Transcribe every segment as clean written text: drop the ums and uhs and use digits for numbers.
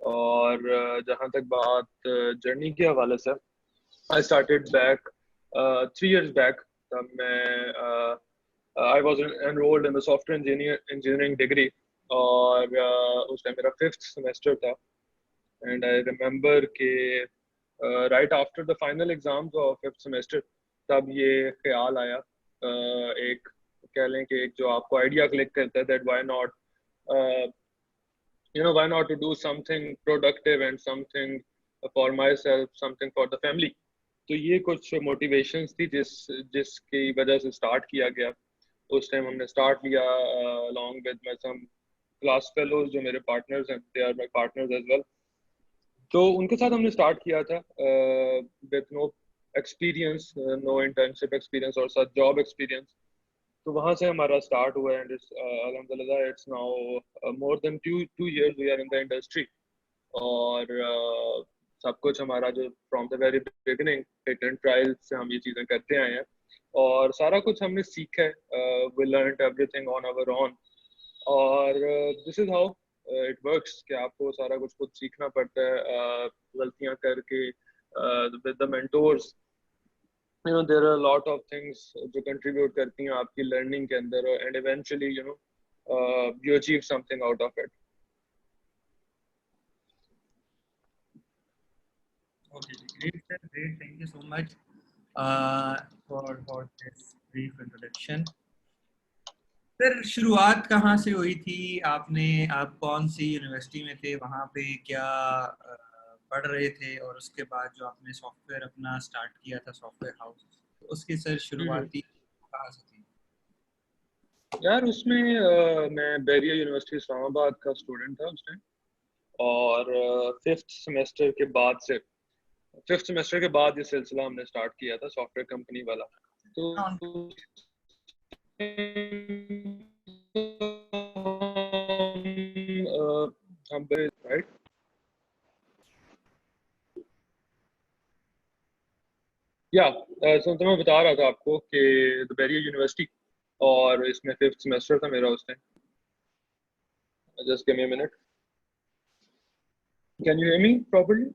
और जहाँ तक बात जर्नी के हवाले से, I started back 3 years back. तब मैं I was enrolled in the software engineering degree, और उस टाइम मेरा 5th सेमेस्टर था। एंड आई रिमेम्बर कि right after the final exams of 5th semester तब ये ख्याल आया, एक कह लें कि एक जो आपको आइडिया क्लिक करता है that why not, why not to do something productive and something for myself, something for the family। तो ये कुछ मोटिवेशंस थी जिसकी वजह से स्टार्ट किया गया। उस टाइम हमने स्टार्ट लिया along with my some class fellows जो मेरे पार्टनर्स हैं, they are my partners as well. तो उनके साथ हमने स्टार्ट किया था with no experience, no internship experience और साथ जॉब एक्सपीरियंस। तो वहां से हमारा स्टार्ट हुआ एंड अल्हम्दुलिल्लाह it's now more than two years we are in the industry. और सब कुछ हमारा जो from the very beginning patent trial से हम ये चीज़ें करते आए हैं और सारा कुछ हमने सीखा है। We learned everything on our own. और this is how it works कि आपको सारा कुछ खुद सीखना पड़ता है, गलतियां करके with the mentors. there are a lot of things जो contribute करती हैं आपकी learning के अंदर, and eventually you achieve something out of it। Okay, great sir, great, thank you so much for this brief introduction। Sir शुरुआत कहाँ से हुई थी आपने, आप कौन सी यूनिवर्सिटी में थे, वहाँ पे क्या पढ़ रहे थे, और उसके बाद जो आपने सॉफ्टवेयर अपना स्टार्ट किया था सॉफ्टवेयर हाउस, तो उसकी सर शुरुआती कहाँ से थी? यार उसमें मैं बैरिया यूनिवर्सिटी इस्लामाबाद का स्टूडेंट था उस टाइम। और 5th सेमेस्टर के बाद ये सिलसिला हमने स्टार्ट किया था सॉफ्टवेयर कंपनी वाला। तो राइट, या तो मैं बता रहा था आपको कि बैरिया यूनिवर्सिटी, और इसमें 5th सेमेस्टर था मेरा उस time. Just give me a minute, can you hear me properly?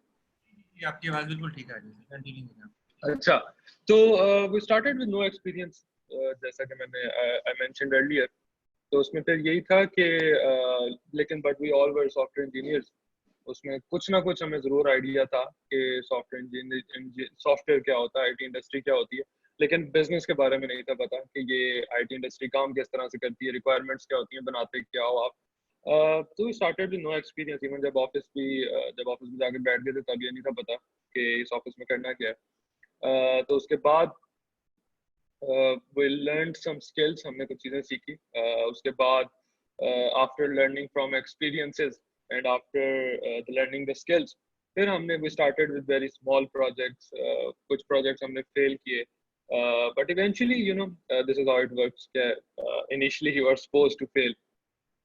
आपकी आवाज बिल्कुल ठीक आ रही है, कंटिन्यू करें। अच्छा, तो we started with no experience, जैसा कि मैंने आई मेंशन्ड अर्लियर। तो उसमें फिर यही था कि लेकिन but we all were software engineers. उसमें कुछ ना कुछ हमें जरूर आइडिया था कि सॉफ्टवेयर क्या होता है, आईटी इंडस्ट्री क्या होती है, लेकिन बिजनेस के बारे में नहीं था पता कि ये आईटी इंडस्ट्री काम किस तरह से करती है, रिक्वायरमेंट्स क्या होती हैं, बनाते क्या हो आप। तो started with no experience. Even जब ऑफिस में जाके बैठ गए थे तब ये नहीं था पता कि इस ऑफिस में करना क्या है। तो उसके बाद we learned some skills, हमने कुछ चीज़ें सीखी। उसके बाद after learning from experiences and after the learning the skills, फिर हमने we started with very small projects। कुछ projects हमने fail किए, but eventually this is how it works कि initially you are supposed to fail,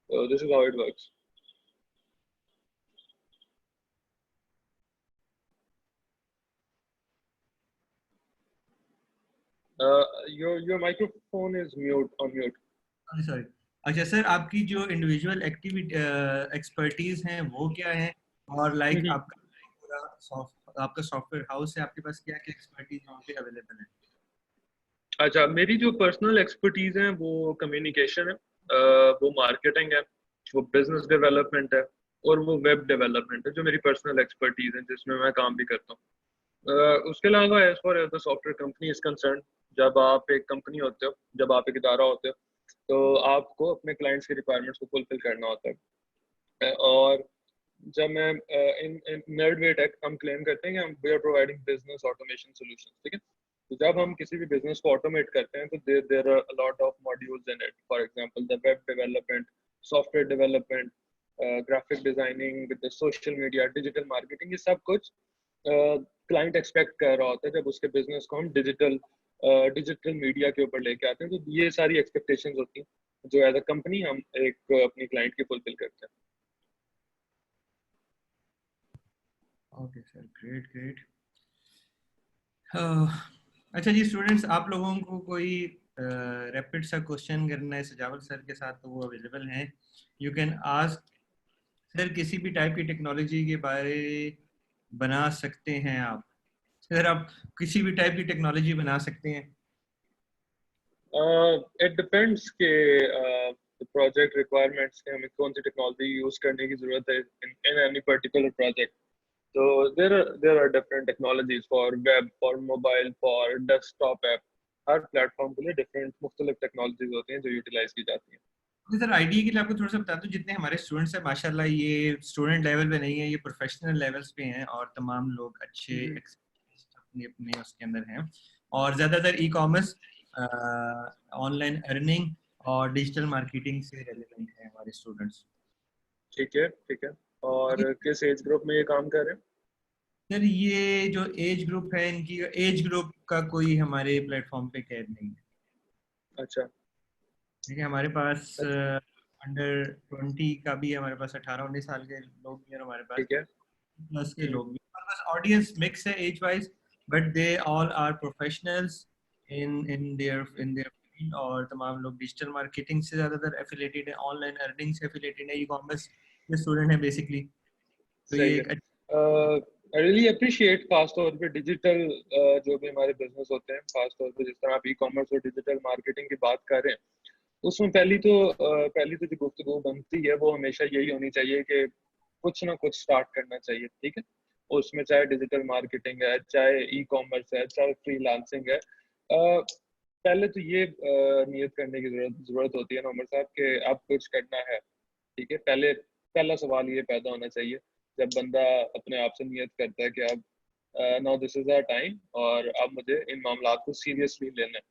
so this is how it works। your microphone is on mute। Sorry. अच्छा sir, आपकी जो individual activity expertise हैं वो क्या है, और लाइक आपका सॉफ्टवेयर हाउस है, आपके पास क्या क्या एक्सपर्टीज वहाँ पे अवेलेबल है? अच्छा, मेरी जो पर्सनल एक्सपर्टीज है वो कम्युनिकेशन है, वो मार्केटिंग है, वो बिजनेस डेवलपमेंट है, और वो वेब डेवलपमेंट है, जो मेरी पर्सनल एक्सपर्टीज है जिसमें मैं काम भी करता हूँ। उसके अलावा as far as the software company is concern, जब आप एक कंपनी होते हो, जब आप एक इदारा होते हो, तो आपको अपने क्लाइंट्स की रिक्वायरमेंट्स को फुलफिल करना होता है। और जब मैं इन नर्डवे टेक हम क्लेम करते हैं कि हम we are providing business automation solutions, ठीक है। तो जब हम किसी भी बिजनेस को ऑटोमेट करते हैं तो there are a lot of modules in it. For example the web development, software development, graphic designing, with the social media, digital marketing, ये सब कुछ क्लाइंट एक्सपेक्ट कर रहा होता है जब उसके बिजनेस को हम डिजिटल मीडिया के ऊपर लेके आते हैं। तो ये सारी एक्सपेक्टेशंस होती हैं जो एज अ कंपनी हम एक अपनी क्लाइंट की फुलफिल करते हैं। Okay sir, great great. अच्छा जी स्टूडेंट्स, आप लोगों को कोई रैपिड सा क्वेश्चन करना है सजावल सर के साथ, तो वो अवेलेबल हैं। यू कैन आस्क सर किसी भी टाइप की टेक्नोलॉजी के बारे बना सकते हैं आप? सर आप किसी भी टाइप की टेक्नोलॉजी बना सकते हैं? इट डिपेंड्स के प्रोजेक्ट रिक्वायरमेंट्स के, हमें कौन सी टेक्नोलॉजी यूज करने की जरूरत है इन एनी पर्टिकुलर प्रोजेक्ट. तो there are different technologies for web, for mobile, for desktop app. हर प्लेटफॉर्म के लिए डिफरेंट मुख्तलिफ टेक्नोलॉजीज होती हैं जो यूटिलाइज की जाती हैं. तो सर आईडिया के लिए आपको थोड़ा सा बता दूं, जितने हमारे स्टूडेंट्स हैं माशाल्लाह ये स्टूडेंट लेवल पे नहीं है, ये प्रोफेशनल लेवल्स पे हैं और तमाम लोग अच्छे हम्म. अपने अपने उसके अंदर हैं और ज़्यादातर ई कॉमर्स, ऑनलाइन अर्निंग और डिजिटल मार्केटिंग से रेलेवेंट है हमारे स्टूडेंट्स। ठीक है, ठीक है. और किस एज ग्रुप में ये काम कर रहे हैं? सर ये जो एज ग्रुप है, इनकी एज ग्रुप का कोई हमारे प्लेटफॉर्म पे कैद नहीं है। अच्छा. ठीक है, हमारे पास अच्छा. अंडर 20 का भी है, हमारे पास 18-19 साल के लोग भी हैं, हमारे पास ठीक है. प्लस के हम्म. लोग भी। हमारे पास ऑडियंस मिक्स है age wise, but they all are professionals in their field और तमाम लोग डिजिटल मार्केटिंग से ज़्यादातर एफिलेटेड है, ऑनलाइन अर्निंग से एफिलेटेड है, ई कॉमर्स के स्टूडेंट है बेसिकली। तो सही ये है. एक आई रियली अप्रिशिएट खास तौर पे डिजिटल जो भी हमारे बिजनेस होते हैं, खास तौर पे जिस तरह आप ई कॉमर्स और डिजिटल मार्केटिंग की बात कर रहे हैं, उसमें पहली तो जो गुफ्तगू बनती है वो हमेशा यही होनी चाहिए कि कुछ ना कुछ स्टार्ट करना चाहिए. ठीक है. उसमें चाहे डिजिटल मार्केटिंग है, चाहे ई कॉमर्स है, चाहे फ्रीलांसिंग है, पहले तो ये नियत करने की जरूरत होती है ना उमर साहब कि अब कुछ करना है. ठीक है. पहला सवाल ये पैदा होना चाहिए जब बंदा अपने आप से नियत करता है कि अब now this is our time और अब मुझे इन मामलात को सीरियसली लेना है.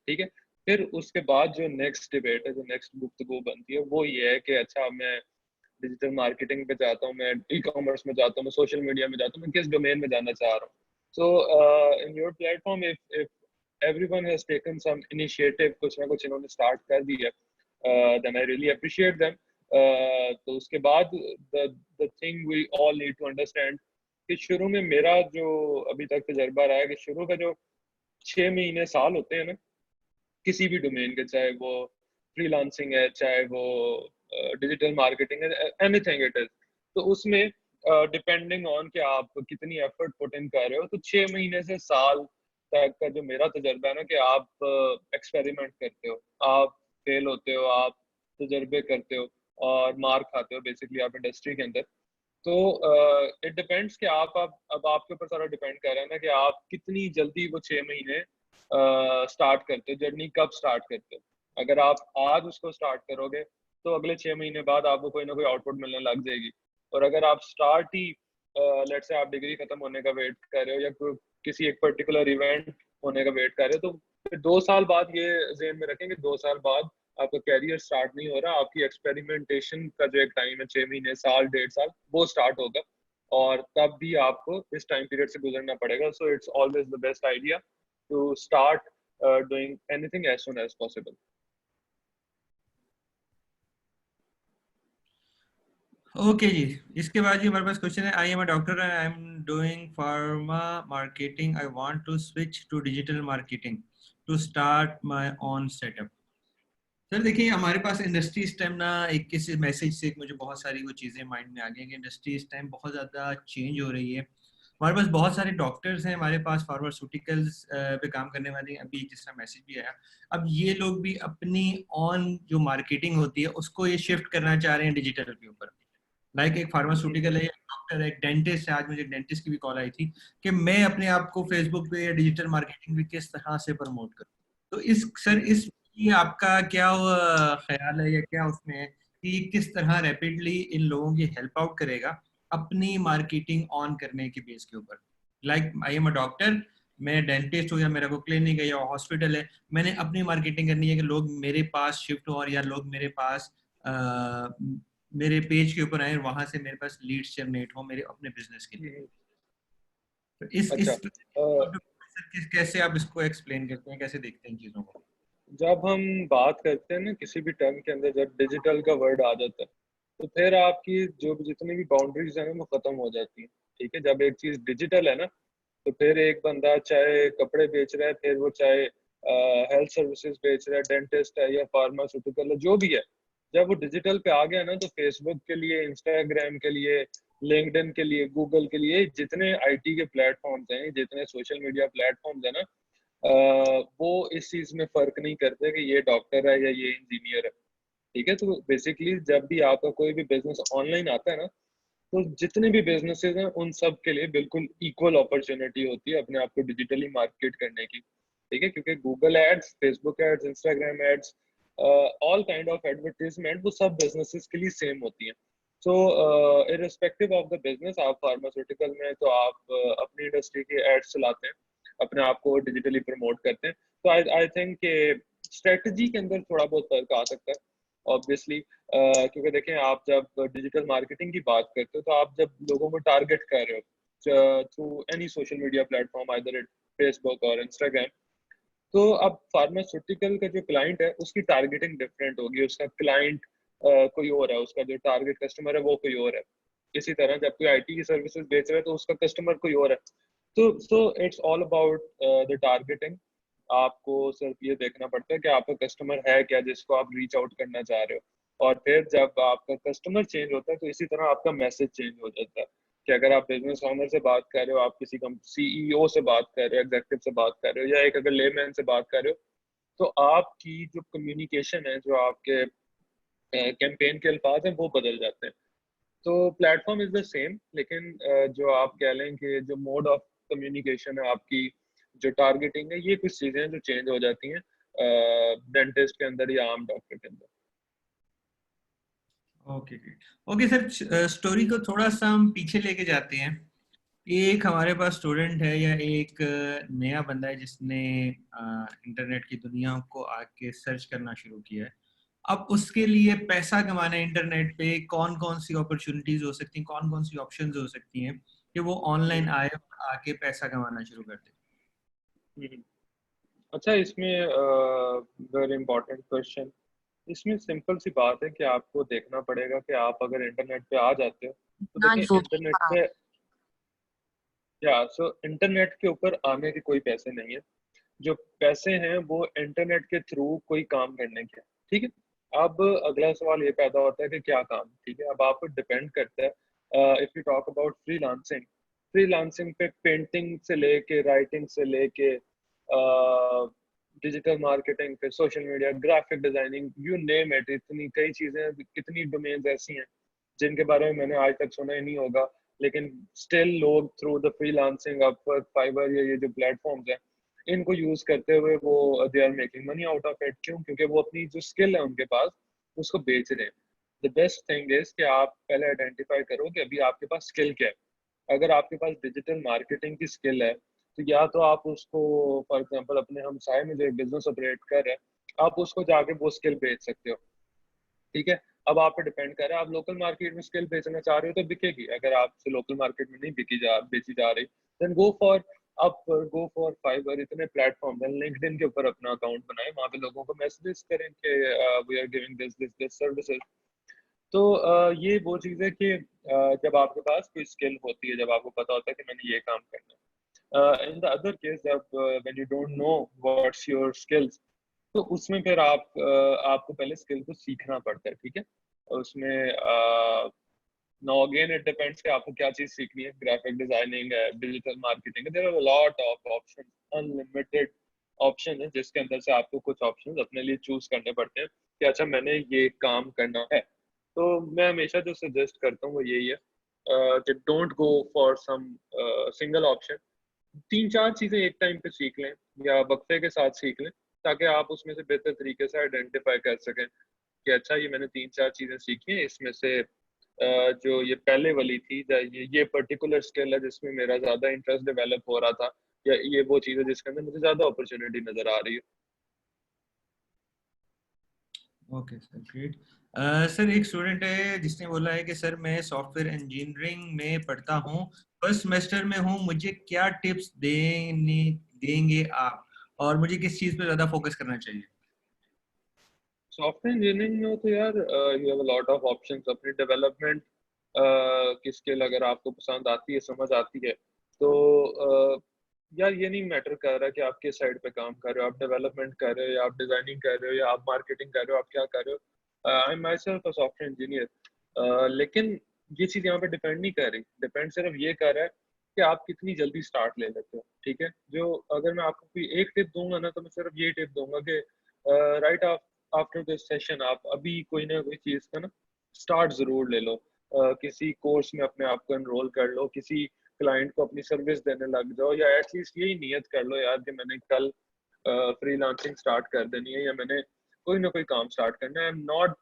ठीक है. फिर उसके बाद जो नेक्स्ट डिबेट है, जो नेक्स्ट गुफ्तगू बनती है, वो ये है कि अच्छा मैं डिजिटल मार्केटिंग पे जाता हूँ, मैं ई कॉमर्स में जाता हूँ, मैं सोशल मीडिया में जाता हूँ, मैं किस डोमेन में जाना चाह रहा हूँ. So in your platform, if everyone has taken some initiative, कुछ ना कुछ इन्होंने स्टार्ट कर दिया, then I really appreciate them. तो उसके बाद the thing we all need to understand कि शुरू में मेरा जो अभी तक तजर्बा रहा है कि शुरू का जो 6 महीने साल होते हैं ना किसी भी डोमेन के, चाहे वो फ्रीलांसिंग है, चाहे वो डिजिटल मार्केटिंग है, एनीथिंग इट इज, तो उसमें डिपेंडिंग ऑन कि आप कितनी एफर्ट पुट इन कर रहे हो, तो 6 महीने से साल तक का जो मेरा तजर्बा है ना कि आप एक्सपेरिमेंट करते हो, आप फेल होते हो, आप तजर्बे करते हो और मार खाते हो बेसिकली आप इंडस्ट्री के अंदर. तो इट डिपेंड्स कि आप अब आपके ऊपर सारा डिपेंड कर रहा है ना कि आप कितनी जल्दी वो 6 महीने स्टार्ट करते हो, जर्नी कब स्टार्ट करते हो. अगर आप आज उसको स्टार्ट करोगे तो अगले 6 महीने बाद आपको कोई ना कोई आउटपुट मिलने लग जाएगी. और अगर आप स्टार्ट ही लेट्स से आप डिग्री खत्म होने का वेट कर रहे हो या किसी एक पर्टिकुलर इवेंट होने का वेट कर रहे हो, तो फिर 2 साल बाद ये जेहन में रखें कि 2 साल बाद आपका कैरियर स्टार्ट नहीं हो रहा, आपकी एक्सपेरिमेंटेशन का जो एक टाइम है 6 महीने, साल, 1.5 साल, वो स्टार्ट होगा. और तब भी आपको इस टाइम पीरियड से गुजरना पड़ेगा. So it's always the best idea to start doing anything as soon as possible. Okay जी। इसके बाद जी हमारे पास क्वेश्चन है, I am a doctor, I am doing pharma marketing, I want to switch to digital marketing to start my own setup. Sir देखिए हमारे पास industry इस टाइम ना, एक किसी मैसेज से मुझे बहुत सारी वो चीज़ें माइंड में आ गई कि इंडस्ट्री इस टाइम बहुत ज़्यादा चेंज हो रही है। हमारे पास बहुत सारे डॉक्टर्स हैं, हमारे पास फार्मास्यूटिकल्स पे काम करने वाले, अभी जिस तरह मैसेज भी आया, अब ये लोग भी अपनी ऑन जो मार्केटिंग होती है उसको ये शिफ्ट करना चाह रहे हैं डिजिटल के ऊपर। लाइक एक फार्मास्यूटिकल है, एक डॉक्टर है, एक डेंटिस्ट है, आज मुझे डेंटिस्ट की भी कॉल आई थी कि मैं अपने आप को फेसबुक पे या डिजिटल मार्केटिंग पे किस तरह से प्रमोट करूँ। तो इस सर इस ये आपका क्या ख्याल है या क्या उसमें है कि किस तरह रैपिडली इन लोगों की हेल्प आउट करेगा अपनी मार्केटिंग ऑन करने के बेस के ऊपर? Like I am a doctor, मैं डेंटिस्ट हूँ या मेरा को क्लिनिक है या हॉस्पिटल है, मैंने अपनी मार्केटिंग करनी है कि लोग मेरे पास शिफ्ट हो और या लोग मेरे पास मेरे पेज के ऊपर आए, वहां से मेरे पास लीड्स जनरेट हो मेरे अपने बिजनेस के लिए। तो अच्छा. इस कैसे आप इसको एक्सप्लेन करते हैं, कैसे देखते हैं चीजों को? जब हम बात करते हैं ना किसी भी टर्म के अंदर, जब डिजिटल का वर्ड आ जाता है, तो फिर आपकी जो जितनी भी बाउंड्रीज है ना वो खत्म हो जाती है. ठीक है. जब एक चीज डिजिटल है ना, तो फिर एक बंदा चाहे कपड़े बेच रहा है, फिर वो चाहे हेल्थ सर्विसेज बेच रहा है, डेंटिस्ट है या फार्मास्यूटिकल है, जो भी है, जब वो डिजिटल पे आ गया ना, तो फेसबुक के लिए, इंस्टाग्राम के लिए, लिंक्डइन के लिए, गूगल के लिए, जितने आईटी के प्लेटफॉर्म्स हैं, जितने सोशल मीडिया प्लेटफॉर्म्स है ना, वो इस चीज में फर्क नहीं करते कि ये डॉक्टर है या ये इंजीनियर है। ठीक है, तो बेसिकली जब भी आपका कोई भी बिजनेस ऑनलाइन आता है ना, तो जितने भी बिजनेसेस हैं उन सब के लिए बिल्कुल इक्वल अपॉर्चुनिटी होती है अपने आप को डिजिटली मार्केट करने की। ठीक है, क्योंकि Google ads, Facebook ads, Instagram ads, all kind of advertisement, वो सब बिजनेसेस के लिए सेम होती हैं। So irrespective of the business, आप फार्मास्यूटिकल में हैं, तो आप अपनी इंडस्ट्री के एड्स चलाते हैं, अपने आप को डिजिटली प्रमोट करते हैं। तो आई आई थिंक कि स्ट्रेटजी के अंदर थोड़ा बहुत फर्क आ सकता है ऑब्वियसली। क्योंकि देखें, आप जब डिजिटल मार्केटिंग की बात करते हो, तो आप जब लोगों को टारगेट कर रहे हो through any social media platform, either it Facebook और इंस्टाग्राम, तो अब फार्मास्यूटिकल का जो क्लाइंट है उसकी टारगेटिंग डिफरेंट होगी, उसका क्लाइंट कोई और है, उसका जो टारगेट कस्टमर है वो कोई और है। इसी तरह जब कोई आईटी की सर्विसेज बेच रहा है तो उसका कस्टमर कोई और है। तो it's all about the targeting. आपको सिर्फ ये देखना पड़ता है कि आपका कस्टमर है क्या जिसको आप रीच आउट करना चाह रहे हो, और फिर जब आपका कस्टमर चेंज होता है तो इसी तरह आपका मैसेज चेंज हो जाता है। कि अगर आप बिजनेस ओनर से बात कर रहे हो, आप किसी सीईओ से बात कर रहे हो, एग्जेक्टिव से बात कर रहे हो, या एक अगर लेमैन से बात कर रहे हो, तो आपकी जो कम्युनिकेशन है, जो आपके कैंपेन के अल्फाज हैं, वो बदल जाते हैं। तो प्लेटफॉर्म इज द सेम, लेकिन जो आप कह लें कि जो मोड ऑफ कम्युनिकेशन है आपकी, जो टारगेटिंग है, ये कुछ चीजें जो चेंज हो जाती हैं डेंटिस्ट के अंदर या आम डॉक्टर के अंदर। Okay great. Okay sir, story को थोड़ा सा हम पीछे लेके जाते हैं। एक हमारे पास स्टूडेंट है या एक नया बंदा है जिसने इंटरनेट की दुनिया को आके सर्च करना शुरू किया है। अब उसके लिए पैसा कमाना है इंटरनेट पे, कौन कौन सी अपॉर्चुनिटीज हो सकती हैं, कौन कौन सी ऑप्शंस हो सकती हैं कि वो ऑनलाइन हम्म, आए और आके पैसा कमाना शुरू कर दे। हम्म। अच्छा, इसमें वेरी इंपॉर्टेंट क्वेश्चन। इसमें सिंपल सी बात है कि आपको देखना पड़ेगा कि आप अगर इंटरनेट पे आ जाते हो, तो ना देखिए जो भी इंटरनेट हाँ। पे, या सो इंटरनेट के ऊपर आने के कोई पैसे नहीं है। जो पैसे हैं वो इंटरनेट के थ्रू कोई काम करने के हैं। ठीक है, अब अगला सवाल ये पैदा होता है कि क्या काम। ठीक है, अब आप पर डिपेंड करता है। If you talk about freelancing, freelancing पे पेंटिंग से लेके, राइटिंग से लेके, डिजिटल मार्केटिंग पे, social media, graphic designing, you name it, इतनी कई चीजें, कितनी डोमेन्स ऐसी हैं जिनके बारे में मैंने आज तक सुना ही नहीं होगा, लेकिन स्टिल लोग through the freelancing, Upwork, Fiverr, ये जो प्लेटफॉर्म्स हैं, इनको यूज करते हुए वो they are making money out of it. क्यों? क्योंकि वो अपनी जो स्किल है उनके पास, उसको बेच रहे हैं। द बेस्ट थिंग इज कि आप पहले आइडेंटिफाई करो कि अभी आपके पास स्किल क्या है। अगर आपके पास डिजिटल मार्केटिंग की स्किल है, तो या तो आप उसको, फॉर एग्जांपल अपने हमसाय में जो एक बिजनेस ऑपरेट कर रहे हैं, आप उसको जाके वो स्किल बेच सकते हो। ठीक है, अब आप पे डिपेंड कर रहा है, आप लोकल मार्केट में स्किल बेचना चाह रहे हो तो बिकेगी। अगर आपसे लोकल मार्केट में नहीं बेची जा रही, then go for Upwork, go for Fiverr, इतने प्लेटफॉर्म है। लिंक्डइन के ऊपर अपना अकाउंट बनाए, वहां पे लोगों को मैसेजेस करें कि we are giving this this this services. तो ये वो चीज़ है कि जब आपके पास कोई स्किल होती है, जब आपको पता होता है कि मैंने ये काम करना है। इन द अदर केस, जब when you don't know what's your skills, तो उसमें फिर आपको पहले स्किल को सीखना पड़ता है। ठीक है, उसमें नाउ अगेन इट डिपेंड्स कि आपको क्या चीज सीखनी है। ग्राफिक डिजाइनिंग है, डिजिटल मार्केटिंग है, there are a lot of option, unlimited option है, जिसके अंदर से आपको कुछ ऑप्शन अपने लिए चूज करने पड़ते हैं कि अच्छा मैंने ये काम करना है। तो मैं हमेशा जो सजेस्ट करता हूँ वो यही है कि don't go for some single option. तीन चार चीजें एक टाइम पे सीख लें या वक्फे के साथ सीख लें, ताकि आप उसमें से बेहतर तरीके से आइडेंटिफाई कर सकें कि अच्छा ये मैंने तीन चार चीजें सीखी हैं, इसमें से जो ये पहले वाली थी, ये पर्टिकुलर स्किल है जिसमें मेरा ज्यादा इंटरेस्ट डेवलप हो रहा था, या ये वो चीज है जिसके अंदर मुझे ज्यादा अपॉर्चुनिटी नजर आ रही है। Okay sir great. सर एक स्टूडेंट है जिसने बोला है कि सर मैं सॉफ्टवेयर इंजीनियरिंग में पढ़ता हूँ, फर्स्ट सेमेस्टर में हूँ, मुझे क्या टिप्स देंगे आप, और मुझे किस चीज़ पे ज़्यादा फोकस करना चाहिए। सॉफ्टवेयर इंजीनियरिंग में हो तो यार you have a lot of options. अपनी डेवलपमेंट की स्किल अगर आपको पसंद आती है, समझ आती है, तो यार ये नहीं मैटर कर रहा कि आप किस साइड पे काम कर रहे हो, आप डेवलपमेंट कर रहे हो या आप डिजाइनिंग कर रहे हो या आप मार्केटिंग कर रहे हो, आप क्या कर रहे हो। I am my self a software engineer, लेकिन ये चीज़ यहाँ पे डिपेंड नहीं कर रही, डिपेंड सिर्फ ये कर रहा है कि आप कितनी जल्दी स्टार्ट ले लेते हो, ठीक है। जो अगर मैं आपको कोई एक टिप दूंगा ना, तो मैं सिर्फ ये टिप दूंगा कि राइट आफ्टर दिस सेशन आप अभी कोई ना कोई चीज़ का ना स्टार्ट ज़रूर ले लो। किसी कोर्स में अपने आप को एनरोल कर लो, किसी क्लाइंट को अपनी सर्विस देने लग जाओ, या एटलीस्ट यही नियत कर लो यार कि मैंने कल फ्रीलांसिंग स्टार्ट कर देनी है, या मैंने कोई ना कोई काम स्टार्ट करना है। I am not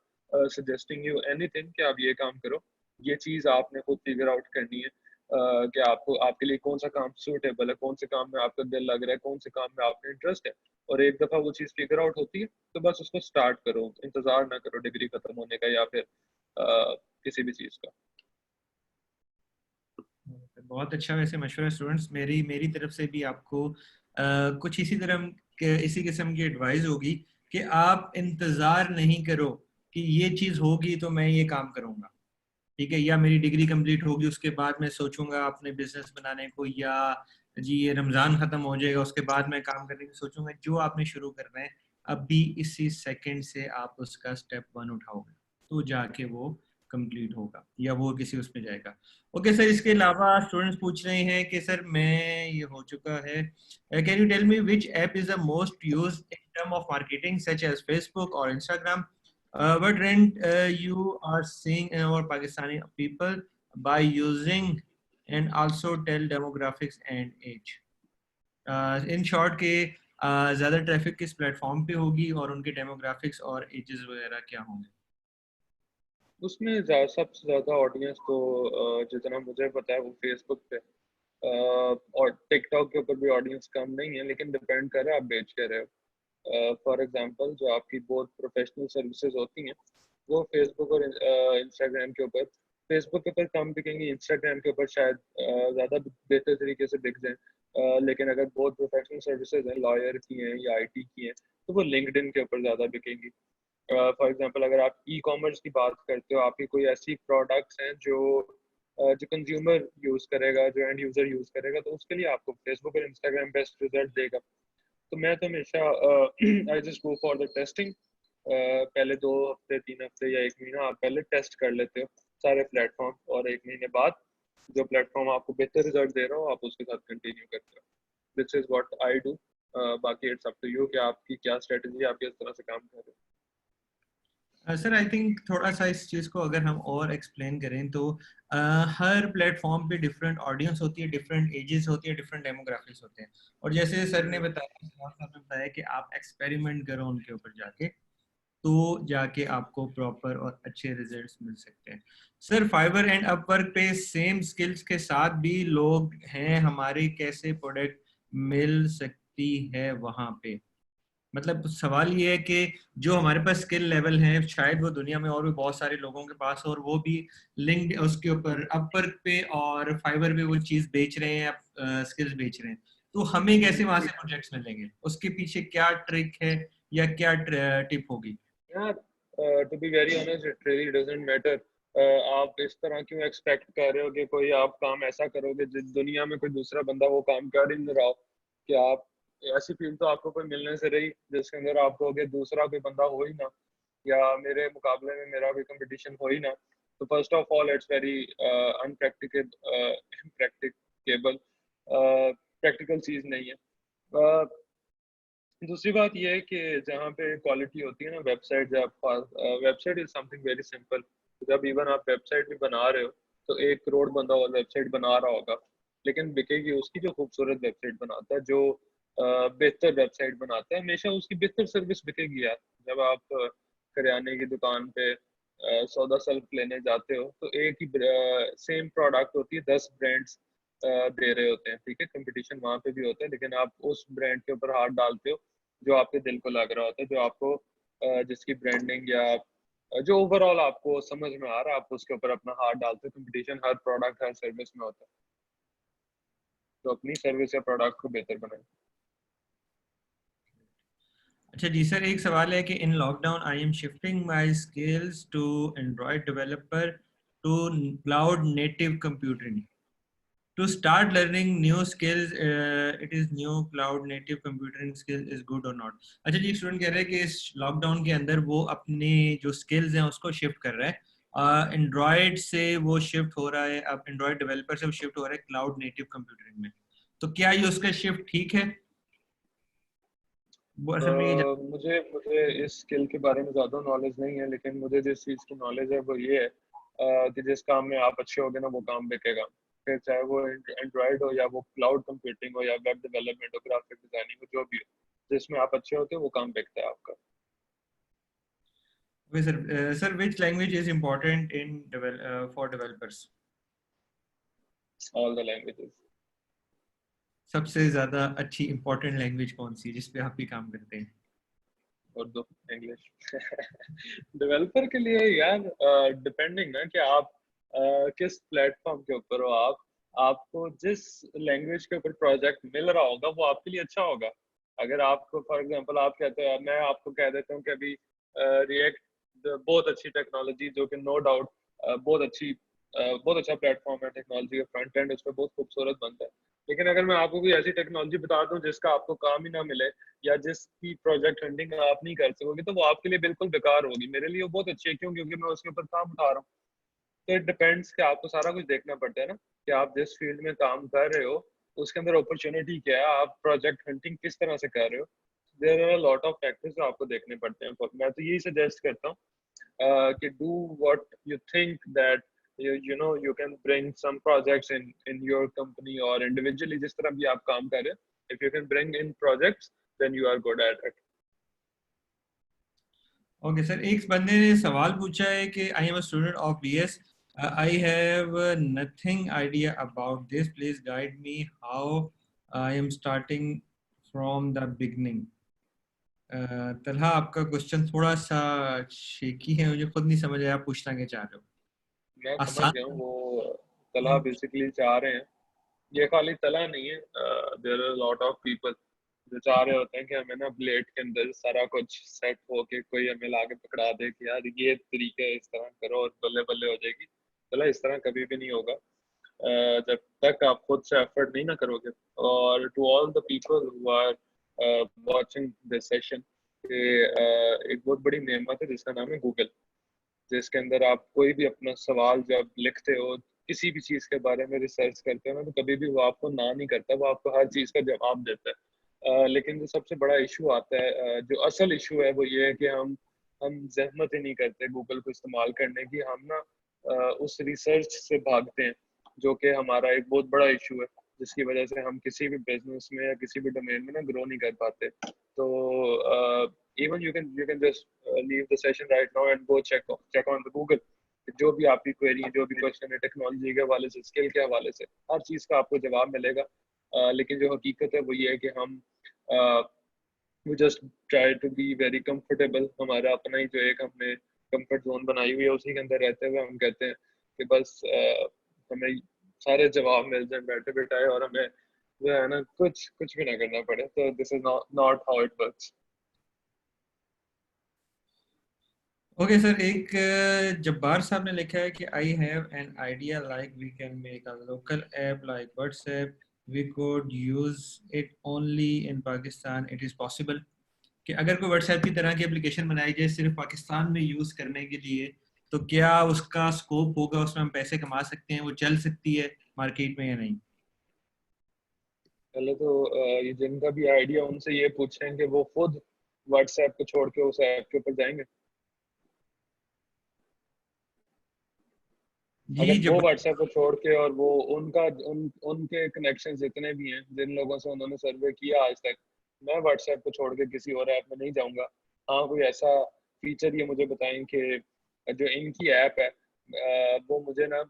suggesting you anything कि आप ये काम करो, ये चीज़ आपने खुद फिगर आउट करनी है कि आपको आपके लिए कौन सा काम सूटेबल है, कौन से काम में आपका दिल लग रहा है, कौन से काम में आपका इंटरेस्ट है। और एक दफ़ा वो चीज़ फिगर आउट होती है तो बस उसको स्टार्ट करो, इंतज़ार ना करो डिग्री खत्म होने का या फिर किसी भी चीज़ का। बहुत अच्छा वैसे मशवरा स्टूडेंट्स। मेरी मेरी तरफ से भी आपको कुछ इसी किस्म की एडवाइस होगी कि आप इंतज़ार नहीं करो कि ये चीज़ होगी तो मैं ये काम करूँगा, ठीक है, या मेरी डिग्री कंप्लीट होगी उसके बाद मैं सोचूंगा अपने बिजनेस बनाने को, या जी ये रमज़ान ख़त्म हो जाएगा उसके बाद मैं काम करने की सोचूंगा। जो आपने शुरू करना है अभी इसी सेकंड से आप उसका स्टेप 1 उठाओगे तो जाके वो कंप्लीट होगा या वो किसी उसमें जाएगा। ओके सर, इसके अलावा स्टूडेंट्स पूछ रहे हैं कि सर मैं ये हो चुका है, can you tell me which app is the most used in term of marketing such as Facebook और Instagram? What trend you are seeing in our Pakistani people by using, and also tell demographics and age? In short के ज़्यादा traffic किस platform पे होगी और उनके demographics और edges वगैरह क्या होंगे? उसमें सबसे ज़्यादा ऑडियंस तो जितना मुझे पता है वो फेसबुक पे, और टिकटॉक के ऊपर भी ऑडियंस कम नहीं है, लेकिन डिपेंड कर रहा है आप बेच कर रहे हो। फॉर एग्जांपल जो आपकी बहुत प्रोफेशनल सर्विसेज होती हैं वो फेसबुक और इंस्टाग्राम के ऊपर, फेसबुक के ऊपर कम बिकेंगी, इंस्टाग्राम के ऊपर शायद ज़्यादा बेहतर तरीके से बिक जाए। लेकिन अगर बहुत प्रोफेशनल सर्विसेज हैं, लॉयर की हैं या आईटी की हैं, तो वो लिंक्डइन के ऊपर ज़्यादा बिकेंगी। फॉर एग्जांपल अगर आप ई कॉमर्स की बात करते हो, आपकी कोई ऐसी प्रोडक्ट्स हैं जो कंज्यूमर यूज़ करेगा, जो एंड यूज़र यूज़ करेगा, तो उसके लिए आपको फेसबुक और इंस्टाग्राम बेस्ट रिजल्ट देगा। तो मैं तो हमेशा I just go for the testing. पहले 2 हफ्ते 3 हफ्ते या 1 महीना आप पहले टेस्ट कर लेते हो सारे प्लेटफॉर्म, और 1 महीने बाद जो प्लेटफॉर्म आपको बेहतर रिजल्ट दे रहा हो आप उसके साथ कंटिन्यू करते हो। This is what I do. बाकी इट्स अप टू यू कि आपकी क्या स्ट्रेटजी है, आप किस तरह से काम कर रहे हो। सर आई थिंक थोड़ा सा इस चीज़ को अगर हम और एक्सप्लेन करें तो हर प्लेटफॉर्म पे डिफरेंट ऑडियंस होती है, डिफरेंट एजेस होती है, डिफरेंट डेमोग्राफिक्स होते हैं। और जैसे सर ने बताया, सर ने बताया कि आप एक्सपेरिमेंट करो उनके ऊपर जाके, तो जाके आपको प्रॉपर और अच्छे रिजल्ट्स मिल सकते हैं। सर फाइवर एंड अपवर्क पे सेम स्किल्स के साथ भी लोग हैं हमारे, कैसे प्रोडक्ट मिल सकती है वहां पे? मतलब सवाल ये है कि जो हमारे पास स्किल लेवल है शायद वो दुनिया में और भी बहुत सारे लोगों के पास, और वो भी लिंक्ड उसके ऊपर अपवर्क पे और फाइवर पे वो चीज बेच रहे हैं, स्किल्स बेच रहे हैं, तो हमें कैसे वहां से प्रोजेक्ट्स मिलेंगे? उसके पीछे क्या ट्रिक है या क्या टिप होगी? यार to be very honest it really doesn't matter. आप इस तरह क्यों एक्सपेक्ट कर रहे हो कि कोई आप काम ऐसा करोगे जिस दुनिया में कोई दूसरा बंदा वो काम कर ही नहीं रहा हो, कि आप ऐसी फील्ड तो आपको कोई मिलने से रही जिसके अंदर आप कहोगे दूसरा कोई बंदा हो ही ना, या मेरे मुकाबले में मेरा कोई कंपटीशन हो ही ना। तो first of all it's very impracticable, practical चीज़ नहीं है। दूसरी बात यह है कि जहाँ पे क्वालिटी होती है ना, वेबसाइट, जब website is something very simple. जब इवन आप वेबसाइट भी बना रहे हो तो 1 करोड़ बंदा और वेबसाइट बना रहा होगा, लेकिन बिकेगी उसकी जो खूबसूरत वेबसाइट बनाता है, जो बेहतर वेबसाइट बनाता है, हमेशा उसकी बेहतर सर्विस बिकेगी यार। जब आप करियाने की दुकान पे सौदा सेल्फ लेने जाते हो तो एक ही सेम प्रोडक्ट होती है, 10 ब्रांड्स दे रहे होते हैं, ठीक है, कंपटीशन वहां पे भी होता है, लेकिन आप उस ब्रांड के ऊपर हाथ डालते हो जो आपके दिल को लग रहा होता है, जो आपको जिसकी ब्रांडिंग या जो ओवरऑल आपको समझ में आ रहा है, आप उसके ऊपर अपना हाथ डालते हो। कंपटीशन हर प्रोडक्ट हर सर्विस में होता है, तो अपनी सर्विस या प्रोडक्ट को बेहतर बनाए। अच्छा जी सर, एक सवाल है कि in lockdown I am shifting my skills to Android developer to cloud native computing, To start learning new skills, it is new cloud native computing skill is good or not. अच्छा जी, student कह रहे हैं कि इस lockdown के अंदर वो अपने जो स्किल्स हैं उसको शिफ्ट कर रहा है, एंड्रॉयड से वो शिफ्ट हो रहा है, अब एंड्रॉयड डेवलपर से वो शिफ्ट हो रहा है क्लाउड नेटिव कंप्यूटिंग में। तो क्या ये उसका शिफ्ट ठीक है? वो असल में ये मुझे मुझे इस स्किल के बारे में ज़्यादा नॉलेज नहीं है, लेकिन मुझे जिस चीज़ की नॉलेज है वो ये है कि जिस काम में आप अच्छे होगे ना वो काम बिकेगा। फिर चाहे वो एंड्रॉयड हो या वो क्लाउड कंप्यूटिंग हो या वेब डेवलपमेंट हो, ग्राफिक डिजाइनिंग हो, जो भी हो, जिसमें आप अच्छे होते हो वो काम बिकता है आपका। Sir which language is important in for developers? All the languages. सबसे ज्यादा अच्छी इंपॉर्टेंट लैंग्वेज कौन सी है जिस पे आप भी काम करते हैं? उर्दू, इंग्लिश। डेवलपर के लिए यार डिपेंडिंग ना कि आप किस प्लेटफॉर्म के ऊपर हो। आपको जिस लैंग्वेज के ऊपर प्रोजेक्ट मिल रहा होगा वो आपके लिए अच्छा होगा। अगर आपको फॉर एग्जांपल आप कहते हैं, मैं आपको कह देता हूँ कि अभी रिएक्ट बहुत अच्छी टेक्नोलॉजी, जो कि नो डाउट बहुत अच्छा प्लेटफॉर्म है टेक्नोलॉजी का, फ्रंट एंड उस पर बहुत खूबसूरत बनता है। लेकिन अगर मैं आपको कोई ऐसी टेक्नोलॉजी बता दूं जिसका आपको काम ही ना मिले या जिसकी प्रोजेक्ट हंटिंग आप नहीं कर सकोगे, तो वो आपके लिए बिल्कुल बेकार होगी। मेरे लिए वो बहुत अच्छी है, क्यों? क्योंकि मैं उसके ऊपर काम उठा रहा हूँ। तो इट डिपेंड्स कि आपको सारा कुछ देखना पड़ता है ना, कि आप जिस फील्ड में काम कर रहे हो उसके अंदर अपॉर्चुनिटी क्या है, आप प्रोजेक्ट हंटिंग किस तरह से कर रहे हो। There are lot of factors जो आपको देखने पड़ते हैं। मैं तो यही सजेस्ट करता हूँ कि do what you think that you can bring some projects in your company or individually, जिस तरह भी आप काम कर रहे हैं, if you can bring in projects then you are good at it. Okay sir, एक बंदे ने सवाल पूछा है कि I am a student of BS, I have nothing idea about this, please guide me how I am starting from the beginning. Talha, आपका question थोड़ा सा शेकी है, मुझे खुद नहीं समझ आया आप पूछना क्या चाह रहे हो। मैं समझ आसान। गया हूँ वो तला बेसिकली चाह रहे हैं। ये खाली तला नहीं है, there are lot of people जो चाह रहे होते हैं कि हमें ना ब्लेड के अंदर सारा कुछ सेट हो के कोई हमें लाके पकड़ा दे कि यार ये तरीका है, इस तरह करो और बल्ले बल्ले हो जाएगी। चला, इस तरह कभी भी नहीं होगा जब तक आप खुद से एफर्ट नहीं ना करोगे। और to all the people who are watching this session, एक बहुत बड़ी नेमत है जिसका नाम है गूगल, जिसके अंदर आप कोई भी अपना सवाल जब लिखते हो, किसी भी चीज के बारे में रिसर्च करते हो ना, तो कभी भी वो आपको ना नहीं करता, वो आपको हर चीज का जवाब देता है। लेकिन जो सबसे बड़ा इशू आता है, जो असल इशू है, वो ये है कि हम जहमत ही नहीं करते गूगल को इस्तेमाल करने की। हम ना उस रिसर्च से भागते हैं, जो कि हमारा एक बहुत बड़ा इशू है, जिसकी वजह से हम किसी भी बिजनेस में या किसी भी डोमेन में ना ग्रो नहीं कर पाते। तो even you can just leave the session right now and go check on the Google. जो भी आपकी क्वेरी है, जो भी क्वेश्चन है टेक्नोलॉजी के हवाले से, स्किल के हवाले से, हर चीज़ का आपको जवाब मिलेगा। लेकिन जो हकीकत है वो ये है कि हम we just try to be very comfortable. हमारा अपना ही जो एक हमने कंफर्ट जोन बनाई हुई है, उसी के अंदर रहते हुए हम कहते हैं कि बस हमें सारे जवाब मिल जाए बैठे बिठाए, और हमें जो है ना कुछ कुछ भी ना करना पड़े। तो this is not how it works. Okay sir, एक जब्बार साहब ने लिखा है कि I have an idea like we can make a local app like WhatsApp, we could use it only in Pakistan, it is possible? कि अगर कोई व्हाट्सएप की तरह की एप्लीकेशन बनाई जाए सिर्फ पाकिस्तान में यूज करने के लिए, तो क्या उसका स्कोप होगा, उसमें हम पैसे कमा सकते हैं, वो चल सकती है मार्केट में या नहीं? पहले तो ये जिनका भी आइडिया, उनसे ये पूछें कि वो खुद व्हाट्सएप को छोड़ के उस ऐप के ऊपर जाएंगे। जी अगर वो जब व्हाट्सएप को छोड़ के, और वो उनके कनेक्शन जितने भी हैं, जिन लोगों से उन्होंने सर्वे किया आज तक, मैं व्हाट्सएप को छोड़ के किसी और ऐप में नहीं जाऊंगा। हाँ, कोई ऐसा फीचर ये मुझे बताएं कि जो इनकी ऐप है वो मुझे ना,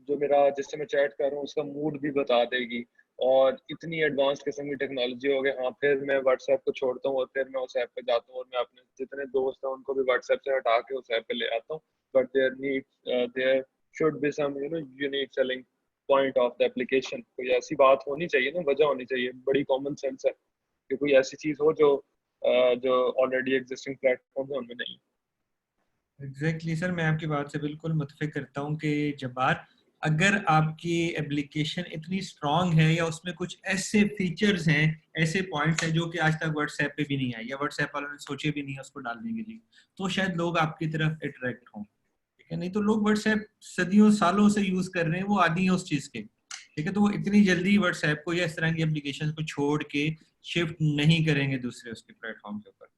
जो मेरा जिससे मैं चैट कर रहा हूँ उसका मूड भी बता देगी, और इतनी एडवांस किस्म की टेक्नोलॉजी हो गई। हाँ, फिर मैं व्हाट्सएप को छोड़ता हूँ और फिर मैं उस ऐप पे जाता हूँ, और मैं अपने जितने दोस्त हैं उनको भी व्हाट्सएप से हटा के उस ऐप पे ले आता हूँ। But there should be some unique selling point of the application. कोई ऐसी बात होनी चाहिए ना, वजह होनी चाहिए, बड़ी कॉमन सेंस है कि कोई ऐसी चीज हो जो ऑलरेडी एग्जिस्टिंग प्लेटफॉर्म है उनमें नहीं। एग्जैक्टली सर, मैं आपकी बात से बिल्कुल मुत्फिक करता हूँ कि जब्बार, अगर आपकी एप्लीकेशन इतनी स्ट्रांग है या उसमें कुछ ऐसे फीचर्स हैं, ऐसे पॉइंट्स हैं जो कि आज तक व्हाट्सएप पे भी नहीं आए या व्हाट्सएप वालों ने सोचे भी नहीं है उसको डालने के लिए, तो शायद लोग आपकी तरफ अट्रैक्ट हों। ठीक है, नहीं तो लोग व्हाट्सएप सदियों सालों से यूज कर रहे हैं, वो आदी है उस चीज के। ठीक है, तो वो इतनी जल्दी व्हाट्सएप को या इस तरह की एप्लीकेशन को छोड़ के शिफ्ट नहीं करेंगे दूसरे उसके प्लेटफॉर्म के ऊपर।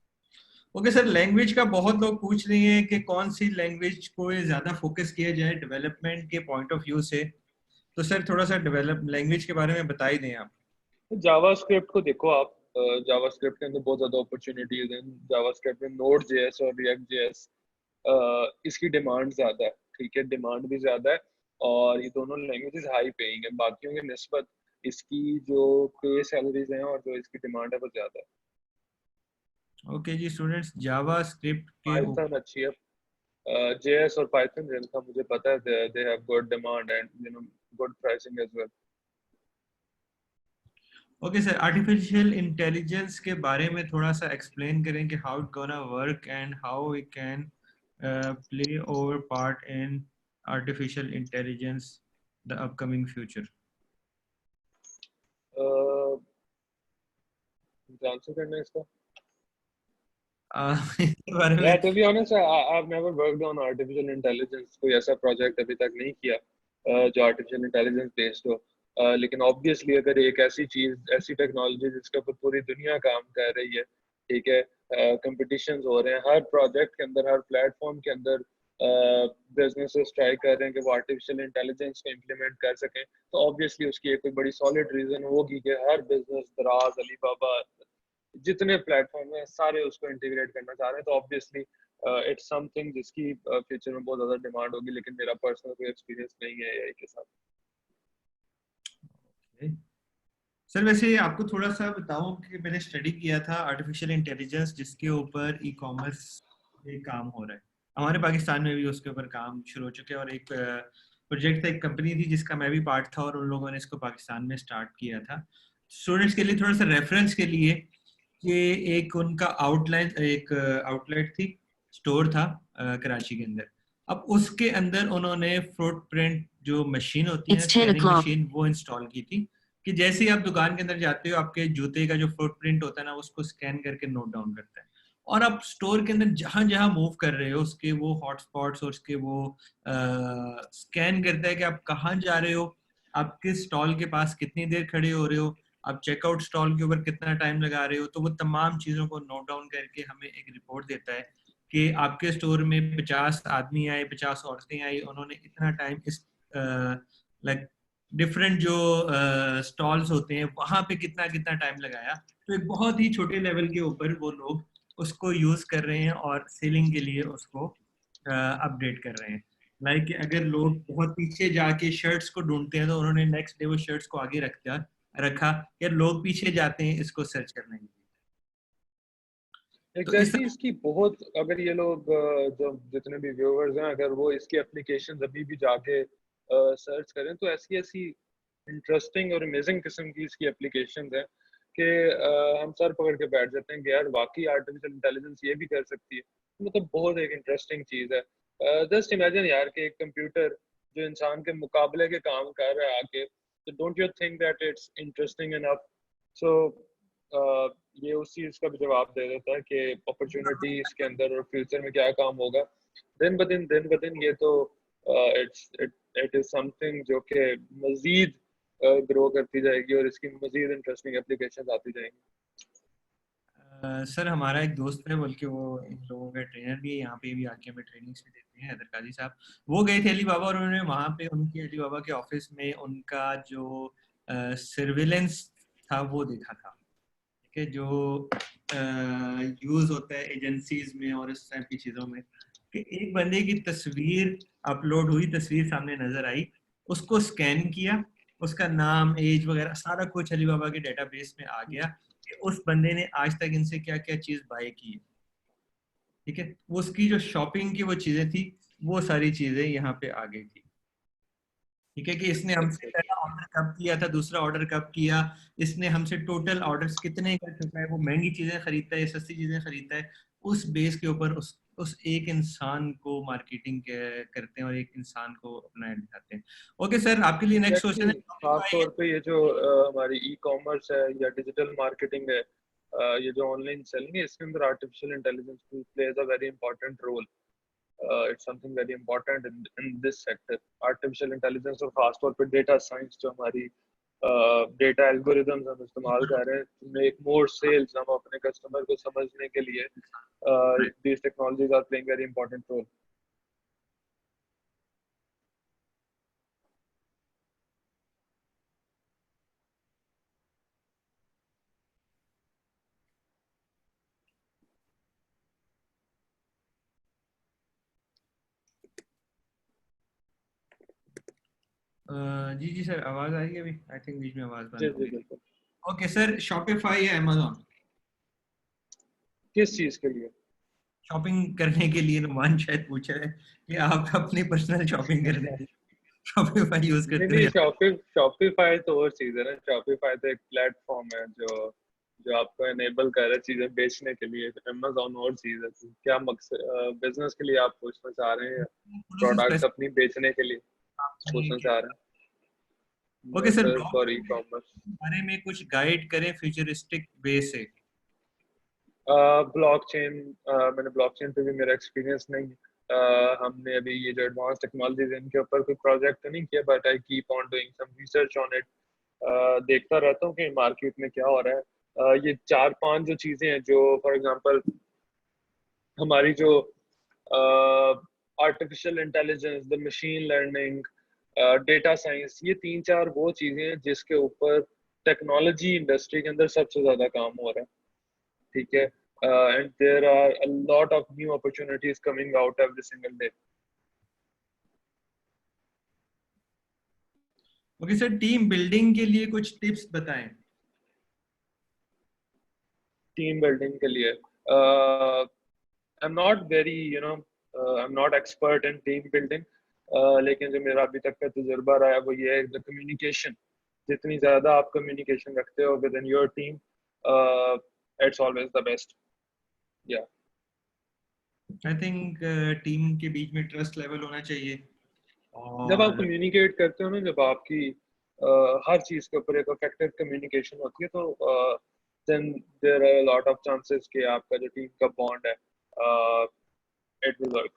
ओके सर, लैंग्वेज का बहुत लोग पूछ रहे हैं कि कौन सी लैंग्वेज को ज्यादा फोकस किया जाए डेवलपमेंट के पॉइंट ऑफ व्यू से, तो सर थोड़ा सा डेवलप लैंग्वेज के बारे में बता ही दें आप। जावास्क्रिप्ट को देखो आप, जावास्क्रिप्ट के अंदर बहुत ज्यादा अपॉर्चुनिटीज हैं। जावास्क्रिप्ट में नोड जेएस और रिएक्ट जेएस, इसकी डिमांड ज्यादा है। ठीक है, डिमांड भी ज्यादा है और ये दोनों लैंग्वेजेस हाई पेइंग है बाकियों के निस्बत। इसकी जो पे सैलरीज हैं और जो इसकी डिमांड है वो ज्यादा है। ओके जी स्टूडेंट्स, जावा स्क्रिप्ट के पाइथन अच्छी है, जेएस और पाइथन जिनका मुझे पता है they have good demand and good pricing as well. Okay sir, artificial intelligence के बारे में थोड़ा सा एक्सप्लेन करें कि how it gonna work and how we can play over part in artificial intelligence the upcoming future. Answer करना है इसका? इसके बारे में Yeah, to be honest, I've never worked on artificial intelligence. कोई ऐसा प्रोजेक्ट अभी तक नहीं किया जो artificial intelligence based हो। लेकिन obviously अगर एक ऐसी चीज, ऐसी टेक्नोलॉजी जिसके ऊपर पूरी दुनिया काम कर रही है, ठीक है, कंपटीशंस हो रहे हैं हर प्रोजेक्ट के अंदर, हर प्लेटफॉर्म के अंदर, बिजनेसेस ट्राई कर रहे हैं कि वो आर्टिफिशियल इंटेलिजेंस को इम्प्लीमेंट कर सकें, तो ऑब्वियसली उसकी एक कोई बड़ी सॉलिड रीजन होगी कि हर बिजनेस, दराज, अलीबाबा, जितने प्लेटफॉर्म हैं सारे उसको इंटीग्रेट करना चाह रहे हैं। तो ऑब्वियसली इट्स समथिंग जिसकी फ्यूचर में बहुत ज़्यादा डिमांड होगी, लेकिन मेरा पर्सनल कोई एक्सपीरियंस नहीं है एआई के साथ। सर वैसे आपको थोड़ा सा बताऊं कि मैंने स्टडी किया था आर्टिफिशियल इंटेलिजेंस जिसके ऊपर ई कॉमर्स पे काम हो रहा है। हमारे पाकिस्तान में भी उसके ऊपर काम शुरू हो चुके हैं और एक प्रोजेक्ट था, एक कंपनी थी जिसका मैं भी पार्ट था और उन लोगों ने इसको पाकिस्तान में स्टार्ट किया था। स्टूडेंट्स के लिए थोड़ा सा रेफरेंस के लिए कि एक उनका एक आउटलेट थी, स्टोर था कराची के अंदर। अब उसके अंदर उन्होंने फुटप्रिंट जो मशीन होती है, स्कैनिंग मशीन, वो इंस्टॉल की थी कि जैसे ही आप दुकान के अंदर जाते हो आपके जूते का जो फुटप्रिंट होता है ना, उसको स्कैन करके नोट डाउन करता है। और आप स्टोर के अंदर जहां जहां मूव कर रहे हो उसके वो हॉटस्पॉट्स और उसके वो स्कैन करता है कि आप कहाँ जा रहे हो, आप किस स्टॉल के पास कितनी देर खड़े हो रहे हो, आप चेकआउट स्टॉल के ऊपर कितना टाइम लगा रहे हो। तो वो तमाम चीजों को नोट डाउन करके हमें एक रिपोर्ट देता है कि आपके स्टोर में 50 आदमी आए, 50 औरतें आई, उन्होंने इतना टाइम इस लाइक डिफरेंट जो स्टॉल्स होते हैं वहां पे कितना कितना टाइम लगाया। तो एक बहुत ही छोटे लेवल के ऊपर वो लोग उसको यूज कर रहे हैं और सेलिंग के लिए उसको अपडेट कर रहे हैं। लाइक अगर लोग बहुत पीछे जाके शर्ट्स को ढूंढते हैं तो उन्होंने नेक्स्ट डे वो शर्ट्स को आगे रखा या लोग पीछे जाते हैं इसको सर्च करने के लिए। तो इस एग्जैक्टली इसकी बहुत, अगर ये लोग जो जितने भी व्यूअर्स हैं अगर वो इसकी एप्लीकेशन अभी भी जाके सर्च करें तो ऐसी ऐसी इंटरेस्टिंग और अमेजिंग किस्म की इसकी एप्लीकेशन है कि हम सर पकड़ के बैठ जाते हैं कि यार वाकई आर्टिफिशियल इंटेलिजेंस ये भी कर सकती है। मतलब बहुत एक इंटरेस्टिंग चीज़ है। जस्ट इमेजिन यार कि एक कंप्यूटर जो इंसान के मुकाबले के काम कर रहा है आके, तो don't you think that it's interesting enough? So ये उस चीज़ का भी जवाब दे देता है कि अपॉर्चुनिटी इसके अंदर और फ्यूचर में क्या काम होगा। दिन ब दिन ये तो इट इज समथिंग जो कि मजीद ग्रो करती जाएगी और इसकी मजीद इंटरेस्टिंग एप्लीकेशन आती जाएंगी। सर हमारा एक दोस्त है, बल्कि वो इन लोगों का ट्रेनर भी है, यहाँ पे भी आके हमें ट्रेनिंग्स भी देते हैं, हैदर काजी साहब। वो गए थे अलीबाबा और उन्होंने वहाँ पे उनकी अलीबाबा के ऑफिस में उनका जो सर्विलेंस था वो देखा था। ठीक है, जो यूज होता है एजेंसीज में और इस टाइप की चीजों में कि एक बंदे की तस्वीर अपलोड हुई, तस्वीर सामने नजर आई, उसको स्कैन किया, उसका नाम, एज वगैरह सारा कुछ अलीबाबा के डेटाबेस में आ गया कि उस बंदे ने आज तक इनसे क्या क्या चीज बाय की है। ठीक है, उसकी जो शॉपिंग की वो चीजें थी वो सारी चीजें यहाँ पे आ गई थी। ठीक है, कि इसने हमसे पहला ऑर्डर कब किया था, दूसरा ऑर्डर कब किया, इसने हमसे टोटल ऑर्डर्स कितने कर चुका है, वो महंगी चीजें खरीदता है, सस्ती चीजें खरीदता है, उस बेस के ऊपर उस एक इंसान को मार्केटिंग करते हैं और एक इंसान को अपना ऐड दिखाते हैं। ओके सर, आपके लिए नेक्स्ट क्वेश्चन एग्जैक्टली, खास है। तौर पे ये जो हमारी ई कॉमर्स है या डिजिटल मार्केटिंग है, ये जो ऑनलाइन सेलिंग है, इसके अंदर artificial intelligence plays a very important role. It's something very important in this sector. Artificial intelligence और खास तौर पे डेटा साइंस, जो हमारी डेटा एल्गोरिदम्स हम इस्तेमाल कर रहे हैं to make more sales, हम अपने कस्टमर को समझने के लिए these technologies are playing very important role. Ji ji sir, आवाज आ रही है अभी? आई थिंक बीच में आवाज जी बंद हो जी गई। बिल्कुल. ओके सर, शॉपिफाई या अमेजोन? किस चीज के लिए? शॉपिंग करने के लिए नुमान शायद पूछा है कि आप अपनी पर्सनल शॉपिंग करने के लिए शॉपिफाई यूज नहीं करते हो नहीं, या? शॉपिफाई तो और चीज है ना. शॉपिफाई तो एक प्लेटफॉर्म है जो जो आपको एनेबल कर रहा है चीजें बेचने के लिए. अमेजोन और चीज है. तो क्या मकसद, बिजनेस के लिए आप पूछना चाह रहे हैं या थोड़ा सा प्रोडक्ट अपनी स्पेसिफिक बेचने के लिए आपने पूछना क्या? चाह रहे हैं? Okay sir, for E blockchain commerce. के बारे में कुछ गाइड करें फ्यूचरिस्टिक वे से। ब्लॉकचेन, मैंने ब्लॉकचेन पे भी मेरा एक्सपीरियंस नहीं है. हमने अभी ये जो एडवांस टेक्नोलॉजीज इनके ऊपर कोई प्रोजेक्ट तो नहीं किया, but I keep on doing some research on it. देखता रहता हूँ कि मार्केट में क्या हो रहा है. ये चार पांच जो चीजें हैं, जो फॉर एग्जांपल हमारी जो artificial intelligence, the machine learning, data science, ये तीन चार वो चीजें हैं जिसके ऊपर टेक्नोलॉजी इंडस्ट्री के अंदर सबसे ज्यादा काम हो रहा है. ठीक है. And there are a lot of new opportunities coming out every single day. Okay sir, team building के लिए कुछ टिप्स बताएं। टीम बिल्डिंग के लिए I'm not very, I'm not expert in team building. लेकिन जो मेरा अभी तक का तजुर्बा रहा है वो ये है, द कम्युनिकेशन. जितनी ज्यादा आप कम्युनिकेशन रखते हो with in your team, it's always the best. या आई थिंक टीम के बीच में ट्रस्ट लेवल होना चाहिए। जब आप और कम्युनिकेट करते हो ना, जब आपकी हर चीज के ऊपर एक इफेक्टिव कम्युनिकेशन होती है, तो then there are a lot of chances कि आपका जो टीम का बॉन्ड है, इट विल वर्क.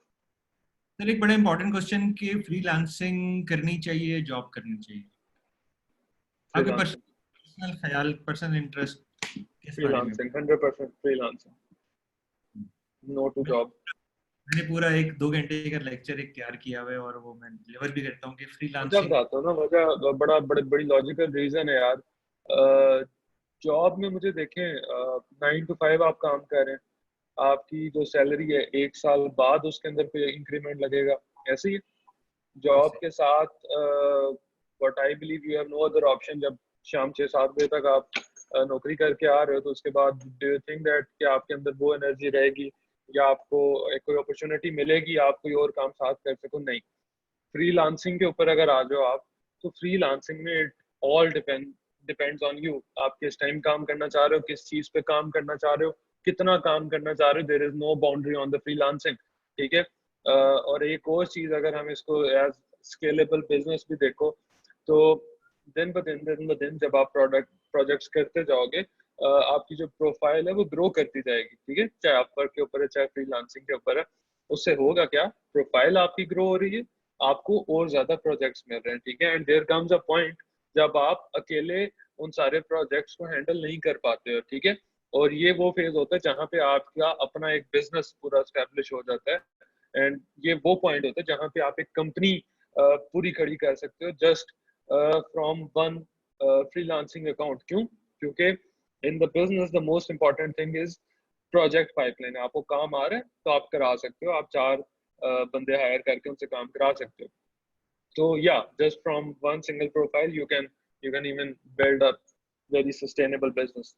सर, एक बड़ा इंपॉर्टेंट क्वेश्चन कि फ्रीलांसिंग करनी चाहिए, जॉब करनी चाहिए? आपके फ्रीलांसिंग. पर्सनल ख्याल, पर्सनल इंटरेस्ट किस बारे में? Freelancing 100% freelancing. No to job. मैंने पूरा एक 2 घंटे का लेक्चर एक तैयार किया हुआ है और वो मैं डिलीवर भी करता हूँ कि वजह फ्रीलांसिंग। बताता हूँ ना. वजह बड़ी लॉजिकल रीजन है यार. जॉब में मुझे देखें, 9 to 5 आप काम कर रहे हैं. आपकी जो सैलरी है, 1 साल बाद उसके अंदर कोई इंक्रीमेंट लगेगा? ऐसे ही जॉब कैसे? के साथ what I believe you have no other option. जब शाम 6-7 बजे तक आप नौकरी करके आ रहे हो, तो उसके बाद डू यू थिंक दैट कि आपके अंदर वो एनर्जी रहेगी या आपको एक कोई अपॉर्चुनिटी मिलेगी आप कोई और काम साथ कर सको? नहीं. फ्रीलांसिंग के ऊपर अगर आ जाओ आप, तो फ्रीलांसिंग में it all depends on you. आप किस टाइम काम करना चाह रहे हो, किस चीज पे काम करना चाह रहे हो, कितना काम करना चाह रहे हो. There is no boundary on the freelancing. ठीक है. और एक और चीज, अगर हम इसको एज स्केलेबल बिजनेस भी देखो, तो दिन ब दिन जब आप प्रोजेक्ट्स करते जाओगे, आपकी जो प्रोफाइल है वो ग्रो करती जाएगी. ठीक है. चाहे अपवर्क के ऊपर है, चाहे फ्रीलांसिंग के ऊपर है. उससे होगा क्या? प्रोफाइल आपकी ग्रो हो रही है, आपको और ज्यादा प्रोजेक्ट्स मिल रहे हैं. ठीक है. And there comes a point जब आप अकेले उन सारे प्रोजेक्ट्स को हैंडल नहीं कर पाते हो. ठीक है. और ये वो फेज होता है जहाँ पे आपका अपना एक बिजनेस पूरा स्टैब्लिश हो जाता है. एंड ये वो पॉइंट होता है जहाँ पे आप एक कंपनी पूरी खड़ी कर सकते हो, just from one freelancing account. क्यों? क्योंकि in the business the most important thing is project pipeline. आपको काम आ रहा है तो आप करा सकते हो. आप 4 बंदे हायर करके उनसे काम करा सकते हो. तो या just from one single profile you can even build up very sustainable business.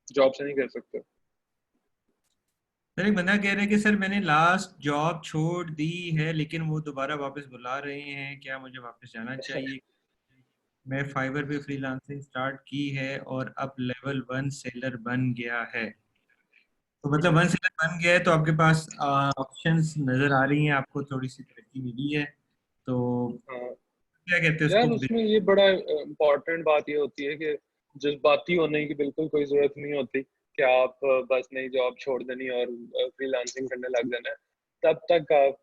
Job से नहीं कर सकते. सर, एक बंदा कह रहा है कि सर मैंने लास्ट जॉब छोड़ दी है लेकिन वो दोबारा वापस बुला रहे हैं, क्या मुझे वापस जाना चाहिए? मैं फाइवर पे फ्रीलांसिंग स्टार्ट की है और अब लेवल 1 सेलर बन गया है। तो मतलब 1 बन गया है तो आपके पास ऑप्शंस नजर आ रही हैं, आपको थोड़ी सी तरक्की मिली है, तो हाँ क्या कहते हैं यार, उसको। उसमें ये बड़ा इम्पोर्टेंट बात ये होती है कि जज्बाती होने की बिल्कुल कोई जरूरत नहीं होती कि आप बस नई जॉब छोड़ देनी और फ्रीलांसिंग करने लग जाना है। तब तक आप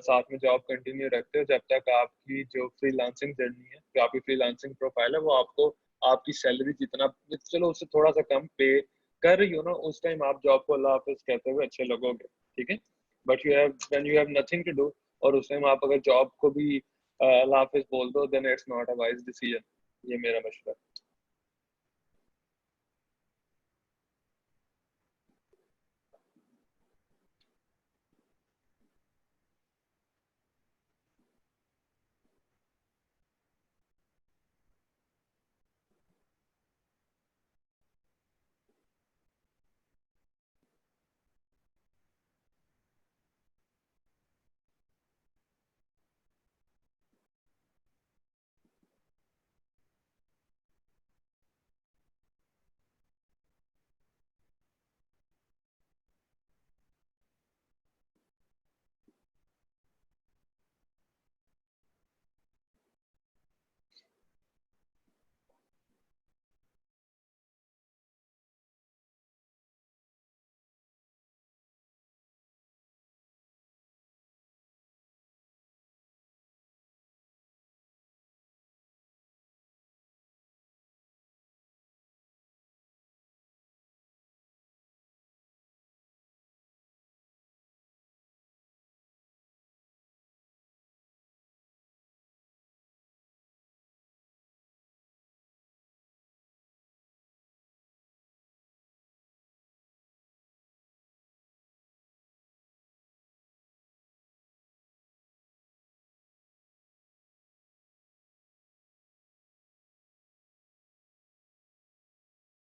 साथ में जॉब कंटिन्यू रखते हो जब तक आपकी जो फ्रीलांसिंग जर्नी है, जो आपकी फ्रीलांसिंग प्रोफाइल है, वो आपको आपकी सैलरी जितना, चलो उससे थोड़ा सा कम पे कर रही हो ना, उस टाइम आप जॉब को अल्लाह हाफिज कहते हुए अच्छे लगोगे, ठीक है। But you have when you have nothing to do, और उस टाइम आप अगर जॉब को भी अल्लाह हाफिज बोल दो, then it's not a wise decision. ये मेरा मशवरा है।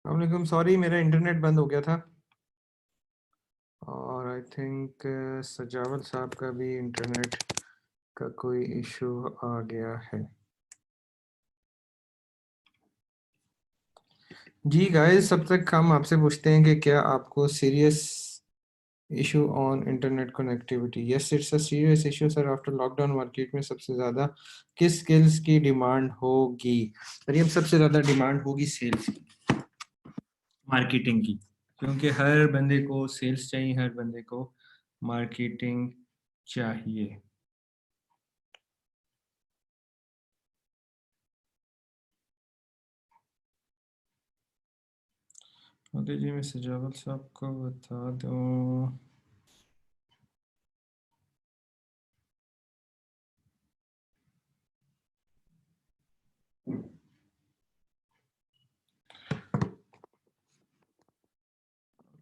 वालेकुम, सॉरी मेरा इंटरनेट बंद हो गया था, और आई थिंक सजावल साहब का भी इंटरनेट का कोई इशू आ गया है। जी गाइस, सब तक हम आपसे पूछते हैं कि क्या आपको serious issue on internet connectivity? Yes, it's a serious issue sir. After lockdown market में सबसे ज़्यादा किस स्किल्स की डिमांड होगी? मरियम, सबसे ज़्यादा डिमांड होगी सेल्स, मार्केटिंग की, क्योंकि हर बंदे को सेल्स चाहिए, हर बंदे को मार्केटिंग चाहिए। ओके जी, मैं सजावल साहब को बता दूं।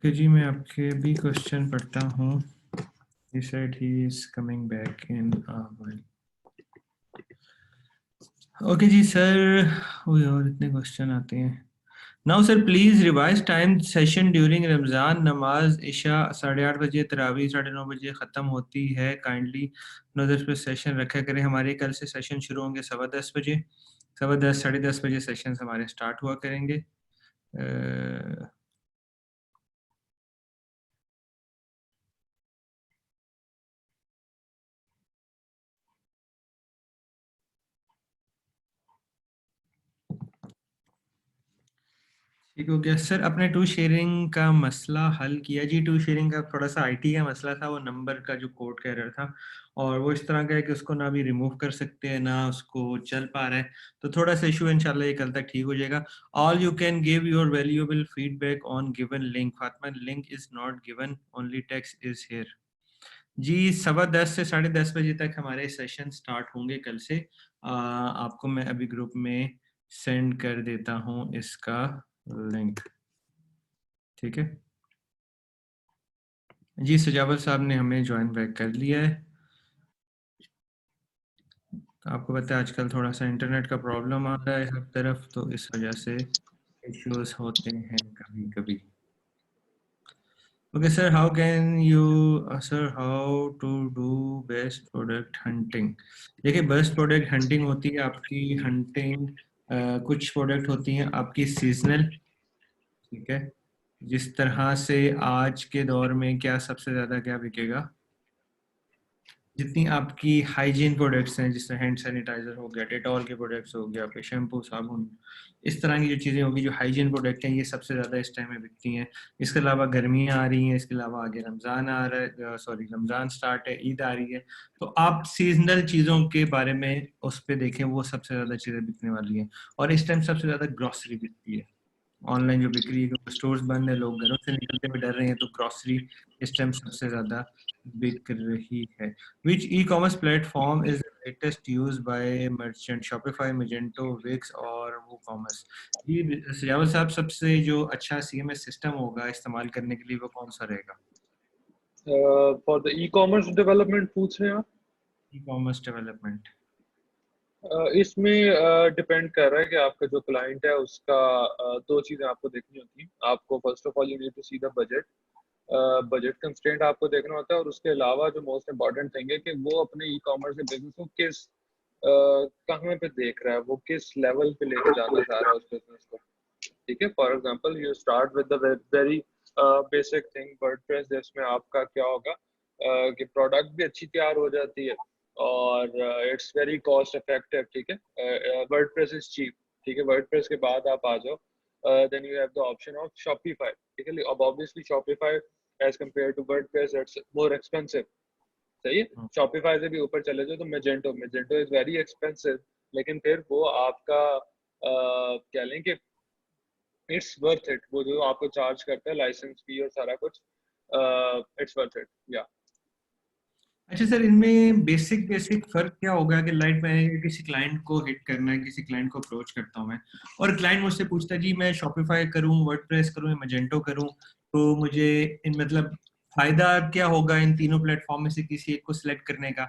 ओके जी, मैं आपके भी क्वेश्चन पढ़ता हूँ। He said he is coming back in a while. Okay जी सर, और इतने क्वेश्चन आते हैं। Now sir please revise time session during Ramzan. नमाज इशा 8:30 बजे, तरावी 9:30 बजे ख़त्म होती है। काइंडली 9:10 पे सेशन रखा करें। हमारे कल से सेशन शुरू होंगे 10:15 बजे, 10:15 10:30 बजे सेशन हमारे स्टार्ट हुआ करेंगे। ठीक हो गया सर। अपने टू शेयरिंग का मसला हल किया जी? टू शेयरिंग का थोड़ा सा आईटी का मसला था, वो नंबर का जो कोड का एरर था, और वो इस तरह का है कि उसको ना भी रिमूव कर सकते हैं ना उसको चल पा रहा है, तो थोड़ा सा इशू इंशाल्लाह ये कल तक ठीक हो जाएगा। All you can give your valuable feedback on given link. Fatima, link is not given, only text is here. जी, 10:15 से 10:30 बजे तक हमारे सेशन स्टार्ट होंगे कल से। आपको मैं अभी ग्रुप में सेंड कर देता हूँ इसका लिंक, ठीक है जी। सजावल साहब ने हमें ज्वाइन बैक कर लिया है। तो आपको पता है आजकल थोड़ा सा इंटरनेट का प्रॉब्लम आ रहा है हर तरफ, तो इस वजह से इश्यूज होते हैं कभी कभी। Okay sir, how can you, sir how to do best product hunting? देखिए, बेस्ट प्रोडक्ट हंटिंग होती है आपकी हंटिंग, कुछ प्रोडक्ट होती हैं आपकी सीजनल, ठीक है, जिस तरह से आज के दौर में क्या सबसे ज्यादा क्या बिकेगा, जितनी आपकी हाइजीन प्रोडक्ट्स हैं, जैसे हैंड सैनिटाइजर हो गया, डेटॉल के प्रोडक्ट्स हो गया, आपके शैम्पू साबुन, इस तरह की जो चीज़ें होगी, जो हाइजीन प्रोडक्ट हैं, ये सबसे ज़्यादा इस टाइम में बिकती हैं। इसके अलावा गर्मियाँ आ रही हैं, इसके अलावा आगे रमज़ान आ रहा है, सॉरी रमज़ान स्टार्ट है, ईद आ रही है, तो आप सीजनल चीज़ों के बारे में उस पर देखें, वो सबसे ज़्यादा चीज़ें बिकने वाली हैं। और इस टाइम सबसे ज़्यादा ग्रॉसरी बिकती है। ऑनलाइन जो बिक्री है, क्योंकि स्टोर्स बंद है, लोग घरों से निकलते हुए डर रहे हैं, तो ग्रॉसरी इस टाइम सबसे ज्यादा बिक रही है। Which ecommerce platform is latest use by merchant, Shopify, Magento, Wix और वो कॉमर्स? ये सजावल साहब, सबसे जो अच्छा सीएमएस सिस्टम होगा इस्तेमाल करने के लिए, वो कौन सा रहेगा? For the e commerce development पूछ रहे हैं आप? E commerce development. इसमें डिपेंड कर रहा है कि आपका जो क्लाइंट है उसका दो चीज़ें आपको देखनी होती हैं। आपको first of all you need to see the budget, budget constraint आपको देखना होता है, और उसके अलावा जो मोस्ट इम्पॉर्टेंट थिंग है कि वो अपने ई कॉमर्स के बिजनेस को किस कहाँ पे देख रहा है, वो किस लेवल पे लेके जाना चाह रहा है उस बिजनेस को। ठीक है, for example you start with the very basic thing WordPress, जिसमें आपका क्या होगा कि प्रोडक्ट भी अच्छी तैयार हो जाती है और इट्स वेरी कॉस्ट इफेक्टिव। ठीक है, वर्डप्रेस इज चीप। ठीक है, वर्डप्रेस के बाद आप आ जाओ, then you have the option of Shopify. ठीक है, अब obviously Shopify as compare to WordPress it's more expensive. सही है, शॉपिफाई से भी ऊपर चले जाओ तो Magento, Magento is very expensive, लेकिन फिर वो आपका क्या लें कि इट्स वर्थ इट, वो जो आपको चार्ज करता है लाइसेंस फी और सारा कुछ, इट्स वर्थ इट या। अच्छा सर, इनमें बेसिक बेसिक फर्क क्या होगा कि लाइट मैंने किसी क्लाइंट को हिट करना है, किसी क्लाइंट को अप्रोच करता हूँ मैं, और क्लाइंट मुझसे पूछता है जी मैं शॉपिफाई करूँ, वर्डप्रेस करूँ या मजेंटो करूँ, तो मुझे इन मतलब फायदा क्या होगा इन तीनों प्लेटफॉर्म में से किसी एक को सिलेक्ट करने का?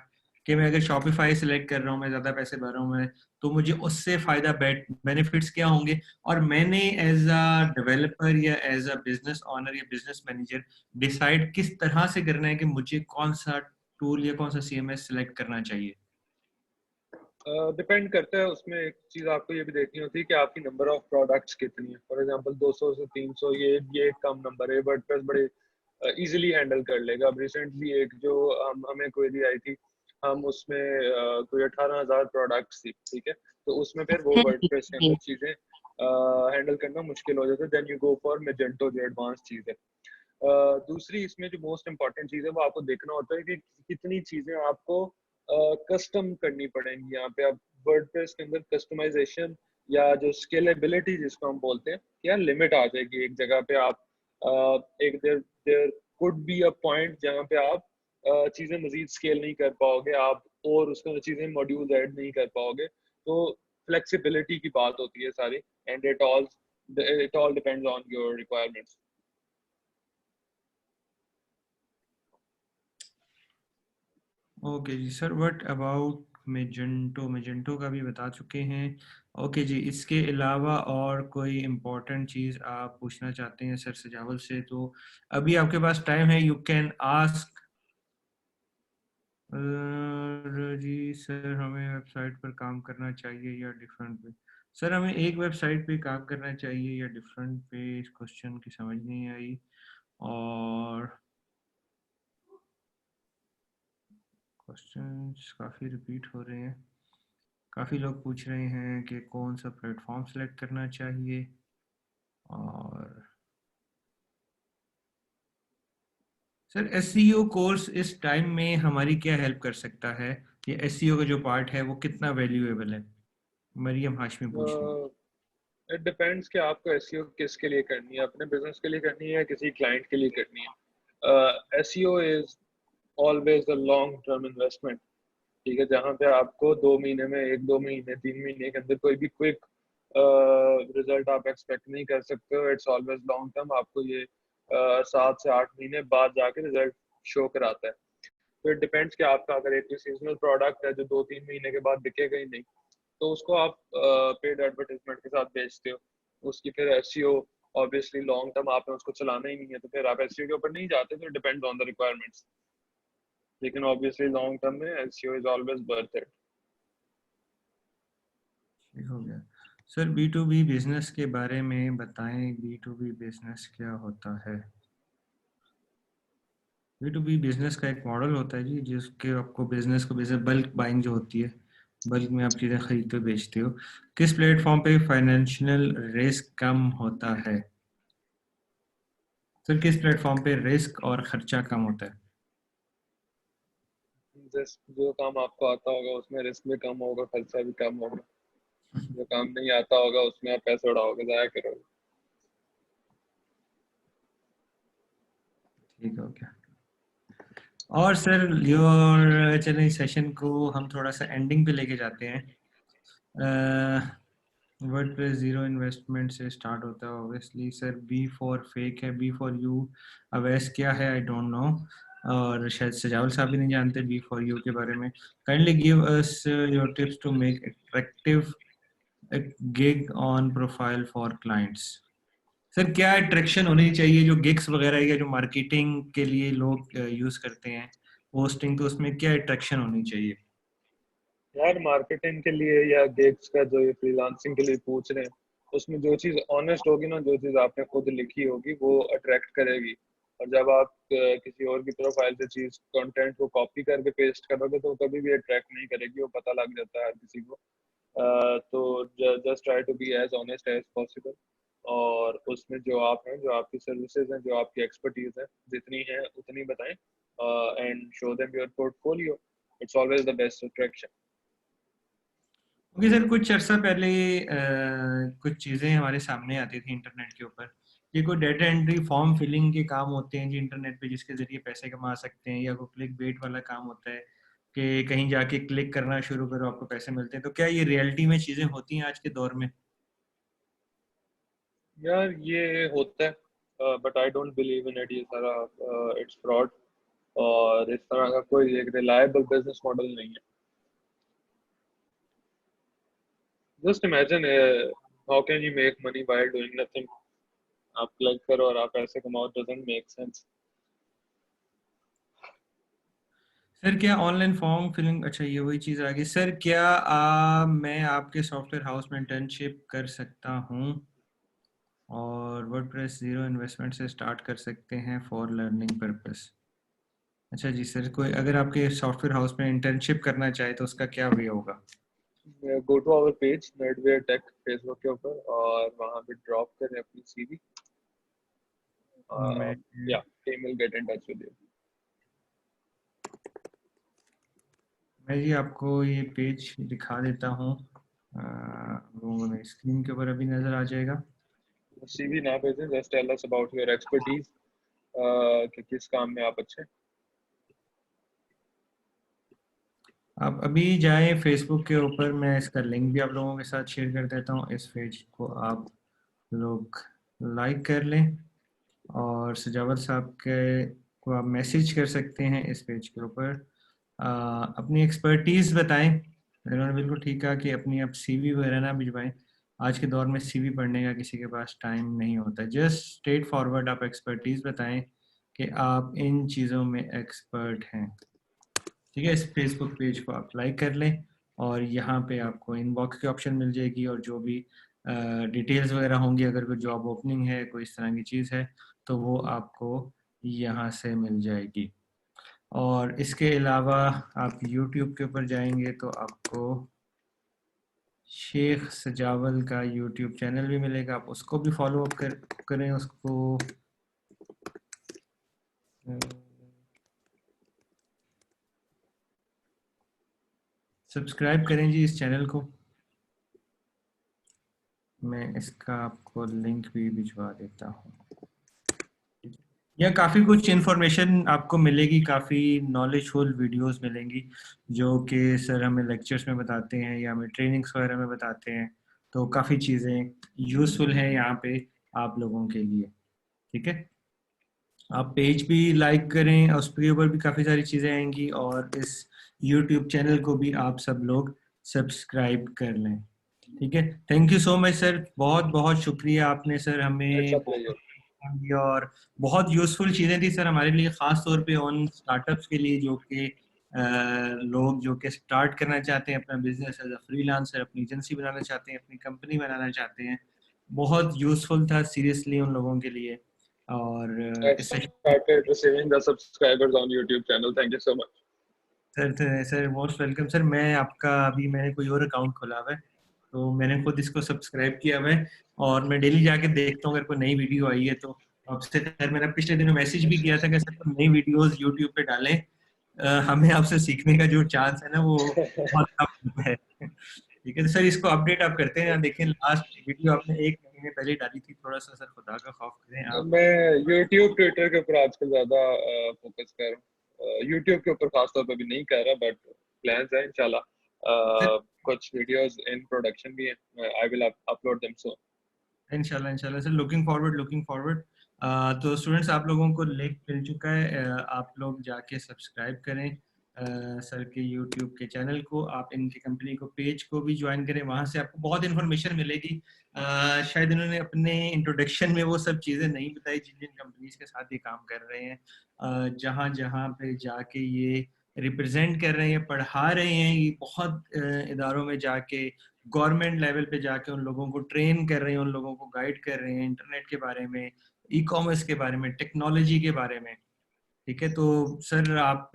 कि मैं अगर शॉपिफाई सिलेक्ट कर रहा हूँ, मैं ज्यादा पैसे भर रहा हूँ मैं, तो मुझे उससे फायदा बेनिफिट्स क्या होंगे? और मैंने एज अ डेवलपर या एज अ बिजनेस ऑनर या बिजनेस मैनेजर डिसाइड किस तरह से करना है कि मुझे कौन सा टूल या कौन सा सीएमएस सिलेक्ट करना चाहिए? डिपेंड करता है, उसमें एक चीज आपको ये भी देखनी होती है कि आपकी नंबर ऑफ प्रोडक्ट्स कितनी है। फॉर एग्जांपल 200 से 300, ये एक कम नंबर है, वर्डप्रेस बड़े इजीली हैंडल कर लेगा। अब रिसेंटली एक जो हमें क्वेरी आई थी, हम उसमें कोई 18,000 प्रोडक्ट्स थी। ठीक है, तो उसमें फिर वो वर्डप्रेस के अंदर चीजें हैंडल करना मुश्किल हो जाता है। Then you go for Magento, जो एडवांस चीज है। दूसरी इसमें जो मोस्ट इम्पॉर्टेंट चीज है वो आपको देखना होता है कि कितनी चीजें आपको कस्टम करनी पड़ेंगी। यहाँ पे आप वर्डप्रेस के अंदर कस्टमाइजेशन या जो स्केलेबिलिटी जिसको हम बोलते हैं, क्या लिमिट आ जाएगी एक जगह पे। आप एक there there could be a point जहाँ पे आप चीजें मजीद स्केल नहीं कर पाओगे आप, और उसके अंदर चीजें मॉड्यूल ऐड नहीं कर पाओगे। तो फ्लेक्सिबिलिटी की बात होती है सारी, and it all depends on your requirements. Okay जी sir, what about Magento? Magento का भी बता चुके हैं। ओके जी, इसके अलावा और कोई इम्पोर्टेंट चीज़ आप पूछना चाहते हैं सर सजावल से, तो अभी आपके पास टाइम है, यू कैन आस्क। जी सर, हमें वेबसाइट पर काम करना चाहिए या डिफरेंट पे? सर, हमें एक वेबसाइट पे काम करना चाहिए या डिफरेंट पे, इस क्वेश्चन की समझ नहीं आई। और क्वेश्चंस काफ़ी रिपीट हो रहे हैं। काफ़ी लोग पूछ रहे हैं कि कौन सा प्लेटफॉर्म सेलेक्ट करना चाहिए। और सर, एसईओ कोर्स इस टाइम में हमारी क्या हेल्प कर सकता है? ये एसईओ का जो पार्ट है वो कितना वैल्यूएबल है? मरियम हाशमी पूछ रही है। इट डिपेंड्स कि आपको एसईओ किसके लिए करनी है, अपने बिजनेस के लिए करनी है या किसी क्लाइंट के लिए करनी है। SEO is always a long term investment. ठीक है, जहाँ पे आपको 2 महीने में, 1-2 महीने, 3 महीने के अंदर कोई भी क्विक रिजल्ट आप एक्सपेक्ट नहीं कर सकते हो। इट्स ऑलवेज लॉन्ग टर्म, आपको ये 7 से 8 महीने बाद जाके रिजल्ट शो कराता है। तो इट डिपेंड्स कि आपका अगर एक सीजनल प्रोडक्ट है जो 2-3 महीने के बाद बिकेगा ही नहीं, तो उसको आप पेड एडवर्टाइजमेंट के साथ बेचते हो। उसकी फिर एसईओ ऑब्वियसली लॉन्ग टर्म आपने उसको चलाना ही नहीं है, तो फिर आप एसईओ के ऊपर नहीं जाते। तो डिपेंड्स ऑन द रिक्वायरमेंट्स, लेकिन ऑब्वियसली लॉन्ग टर्म में SEO is always worth it. ठीक हो गया सर B2B बिजनेस के बारे में बताएं, B2B बिजनेस क्या होता है? B2B बिजनेस का एक मॉडल होता है जी, जिसके आपको बिजनेस को बिजनेस बल्क बाइंग जो होती है, बल्क में आप चीज़ें खरीदते हो बेचते हो। किस प्लेटफॉर्म पे फाइनेंशियल रिस्क कम होता है? सर किस प्लेटफॉर्म पे रिस्क और खर्चा कम होता है? जिस जो काम आपको आता होगा उसमें रिस्क भी कम होगा, खर्चा भी कम होगा। जो काम नहीं आता होगा उसमें आप पैसे उड़ाओगे, जाया करोगे। ठीक हो गया। और सर योर चलिए सेशन को हम थोड़ा सा एंडिंग पे लेके जाते हैं। वर्डप्रेस जीरो इन्वेस्टमेंट से स्टार्ट होता है obviously. Sir B for fake है, बी फॉर यू अवेस क्या है? आई डोंट नो, और शायद सजावल साहब भी नहीं जानते बी फॉर यू के बारे में। Kindly give us your tips to make attractive gig on profile for clients. Sir क्या अट्रैक्शन होनी चाहिए जो गिग्स वगैरह या जो मार्केटिंग के लिए लोग यूज करते हैं पोस्टिंग, तो उसमें क्या अट्रैक्शन होनी चाहिए? यार मार्केटिंग के लिए या गिग्स का जो ये फ्रीलांसिंग के लिए पूछ रहे हैं, उसमें जो चीज़ ऑनेस्ट होगी ना, जो चीज़ आपने खुद लिखी होगी वो अट्रैक्ट करेगी। और जब आप किसी और की प्रोफाइल से चीज़ कंटेंट को कॉपी करके पेस्ट करोगे तो कभी भी अट्रैक्ट नहीं करेगी, वो पता लग जाता है हर किसी को। तो just try to be as honest as possible. और उसमें जो आप हैं, जो आपकी सर्विसेज हैं, जो आपकी एक्सपर्टीज है, जितनी है उतनी बताएं and show them your portfolio. It's always the best attraction. Okay sir, कुछ अर्सा पहले कुछ चीज़ें हमारे सामने आती थी इंटरनेट के ऊपर। ये कोई डेटा एंट्री फॉर्म फिलिंग के काम होते हैं जी इंटरनेट पे, जिसके जरिए पैसे कमा सकते हैं, या कोई क्लिक बेट वाला काम होता है कि कहीं जाके क्लिक करना शुरू करो आपको पैसे मिलते हैं। तो क्या ये रियलिटी में चीज़ें होती हैं आज के दौर में? यार ये होता है but I don't believe in it. ये सारा इट्स फ्रॉड, और इस तरह का कोई एक रिलायबल बिजनेस मॉडल नहीं है। Just imagine how can you make money while doing nothing. आप क्लिक करो और आप पैसे कमाओ, डजंट मेक सेंस। सर क्या ऑनलाइन फॉर्म फिलिंग, अच्छा ये वही चीज़ आ गई। सर क्या मैं आपके सॉफ्टवेयर हाउस में इंटर्नशिप कर सकता हूँ और वर्डप्रेस जीरो इन्वेस्टमेंट से स्टार्ट कर सकते हैं फॉर लर्निंग पर्पस? अच्छा जी सर, कोई अगर आपके सॉफ्टवेयर हाउस में इंटर्नशिप करना चाहे तो उसका क्या वे होगा? Go to our page Netware tech Facebook के ऊपर, और वहां पे ड्रॉप करें अपनी सीवी। मैं या team will get in touch with you. मैं जी आपको ये पेज दिखा देता हूँ, लोगों में स्क्रीन के ऊपर अभी नज़र आ जाएगा। सीवी ना भेजें, just tell us about your expertise कि किस काम में आप अच्छे हैं। आप अभी जाएं फेसबुक के ऊपर, मैं इसका लिंक भी आप लोगों के साथ शेयर कर देता हूँ। इस पेज को आप लोग लाइक कर लें, और सजावत साहब के को आप मैसेज कर सकते हैं इस पेज के ऊपर। अपनी एक्सपर्टीज़ बताएं। इन्होंने बिल्कुल ठीक कहा कि अपनी आप सीवी वगैरह ना भिजवाएं। आज के दौर में सीवी पढ़ने का किसी के पास टाइम नहीं होता। जस्ट स्ट्रेट फॉरवर्ड आप एक्सपर्टीज़ बताएं कि आप इन चीज़ों में एक्सपर्ट हैं। ठीक है, इस फेसबुक पेज को आप लाइक कर लें, और यहाँ पे आपको इनबॉक्स की ऑप्शन मिल जाएगी, और जो भी डिटेल्स वगैरह होंगी, अगर कोई जॉब ओपनिंग है, कोई इस तरह की चीज़ है, तो वो आपको यहाँ से मिल जाएगी। और इसके अलावा आप YouTube के ऊपर जाएंगे तो आपको शेख सजावल का YouTube चैनल भी मिलेगा, आप उसको भी फॉलो अप करें उसको। सब्सक्राइब करें जी इस चैनल को। मैं इसका आपको लिंक भी भिजवा देता हूँ। या काफ़ी कुछ इन्फॉर्मेशन आपको मिलेगी, काफ़ी नॉलेजफुल वीडियोस मिलेंगी जो कि सर हमें लेक्चर्स में बताते हैं या हमें ट्रेनिंग्स वगैरह में बताते हैं। तो काफ़ी चीज़ें यूज़फुल हैं यहाँ पे आप लोगों के लिए। ठीक है, आप पेज भी लाइक करें, उस पे ऊपर भी काफ़ी सारी चीज़ें आएंगी, और इस यूट्यूब चैनल को भी आप सब लोग सब्सक्राइब कर लें। ठीक है, thank you so much sir, बहुत बहुत शुक्रिया, आपने सर इट्स हमें अ बहुत प्लेजर। दी और बहुत यूज़फुल चीज़ें थी सर हमारे लिए, ख़ास तौर पे उन स्टार्टअप्स के लिए जो कि लोग जो कि स्टार्ट करना चाहते हैं अपना बिजनेस एज अ फ्रीलांसर, अपनी एजेंसी बनाना चाहते हैं, अपनी कंपनी बनाना चाहते हैं, बहुत यूजफुल था सीरियसली उन लोगों के लिए। और I started receiving the subscribers on YouTube channel. Thank you so much. Sir most welcome sir. मैं आपका अभी मैंने कोई और अकाउंट खोला हुआ है, तो मैंने खुद इसको सब्सक्राइब किया हुआ है और मैं डेली जाके देखता हूँ अगर कोई नई वीडियो आई है तो। आपसे खैर मैंने पिछले दिनों मैसेज भी किया था कि सर नई वीडियोस यूट्यूब पे डालें, हमें आपसे सीखने का जो चांस है ना वो बहुत कम है। ठीक है, तो सर इसको अपडेट आप करते हैं। देखें लास्ट वीडियो आपने 1 महीने पहले डाली थी, थोड़ा सा सर खुदा का खौफ करें आप। मैं YouTube ट्विटर के ऊपर आजकल ज्यादा फोकस कर रहा हूँ, YouTube के ऊपर खासतौर पर भी नहीं कर रहा, बट प्लान्स है इंशाल्लाह। कुछ वीडियोस इन प्रोडक्शन भी हैं, आई विल अपलोड देम सून। इंशाल्लाह इंशाल्लाह सर, लुकिंग फॉरवर्ड। तो स्टूडेंट्स आप लोगों को लिंक मिल चुका है, आप लोग जाके सब्सक्राइब करें सर के यूट्यूब के चैनल को, आप इनकी कंपनी को पेज को भी ज्वाइन करें, वहाँ से आपको बहुत इन्फॉर्मेशन मिलेगी। शायद इन्होंने अपने इंट्रोडक्शन में वो सब चीज़ें नहीं बताई जिन जिन कंपनीज के साथ ये काम कर रहे हैं, जहाँ जहाँ पे जाके ये रिप्रेजेंट कर रहे हैं, पढ़ा रहे हैं, ये बहुत इदारों में जाके गवर्नमेंट लेवल पे जाके उन लोगों को ट्रेन कर रहे हैं, उन लोगों को गाइड कर रहे हैं इंटरनेट के बारे में, ई कॉमर्स के बारे में, टेक्नोलॉजी के बारे में। ठीक है, तो सर आप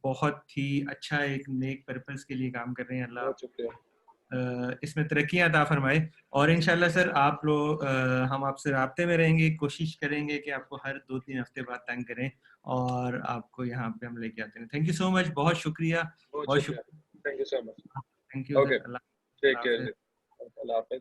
बहुत ही अच्छा एक नेक पर्पस के लिए काम कर रहे हैं। अल्लाह बहुत शुक्रिया। इसमें तरक्कियां अता फरमाए। और इंशाल्लाह सर आप लोग हम आपसे राब्ते में रहेंगे, कोशिश करेंगे कि आपको हर 2-3 हफ्ते बाद तंग करें और आपको यहाँ पे हम लेके आते हैं। थैंक यू सो मच, बहुत शुक्रिया, बहुत बहुत शुक्रिया। शुक्रिया। Thank you so much. Thank you okay, sir, Allah take हाफिज़। केयर। अल्लाह हाफिज।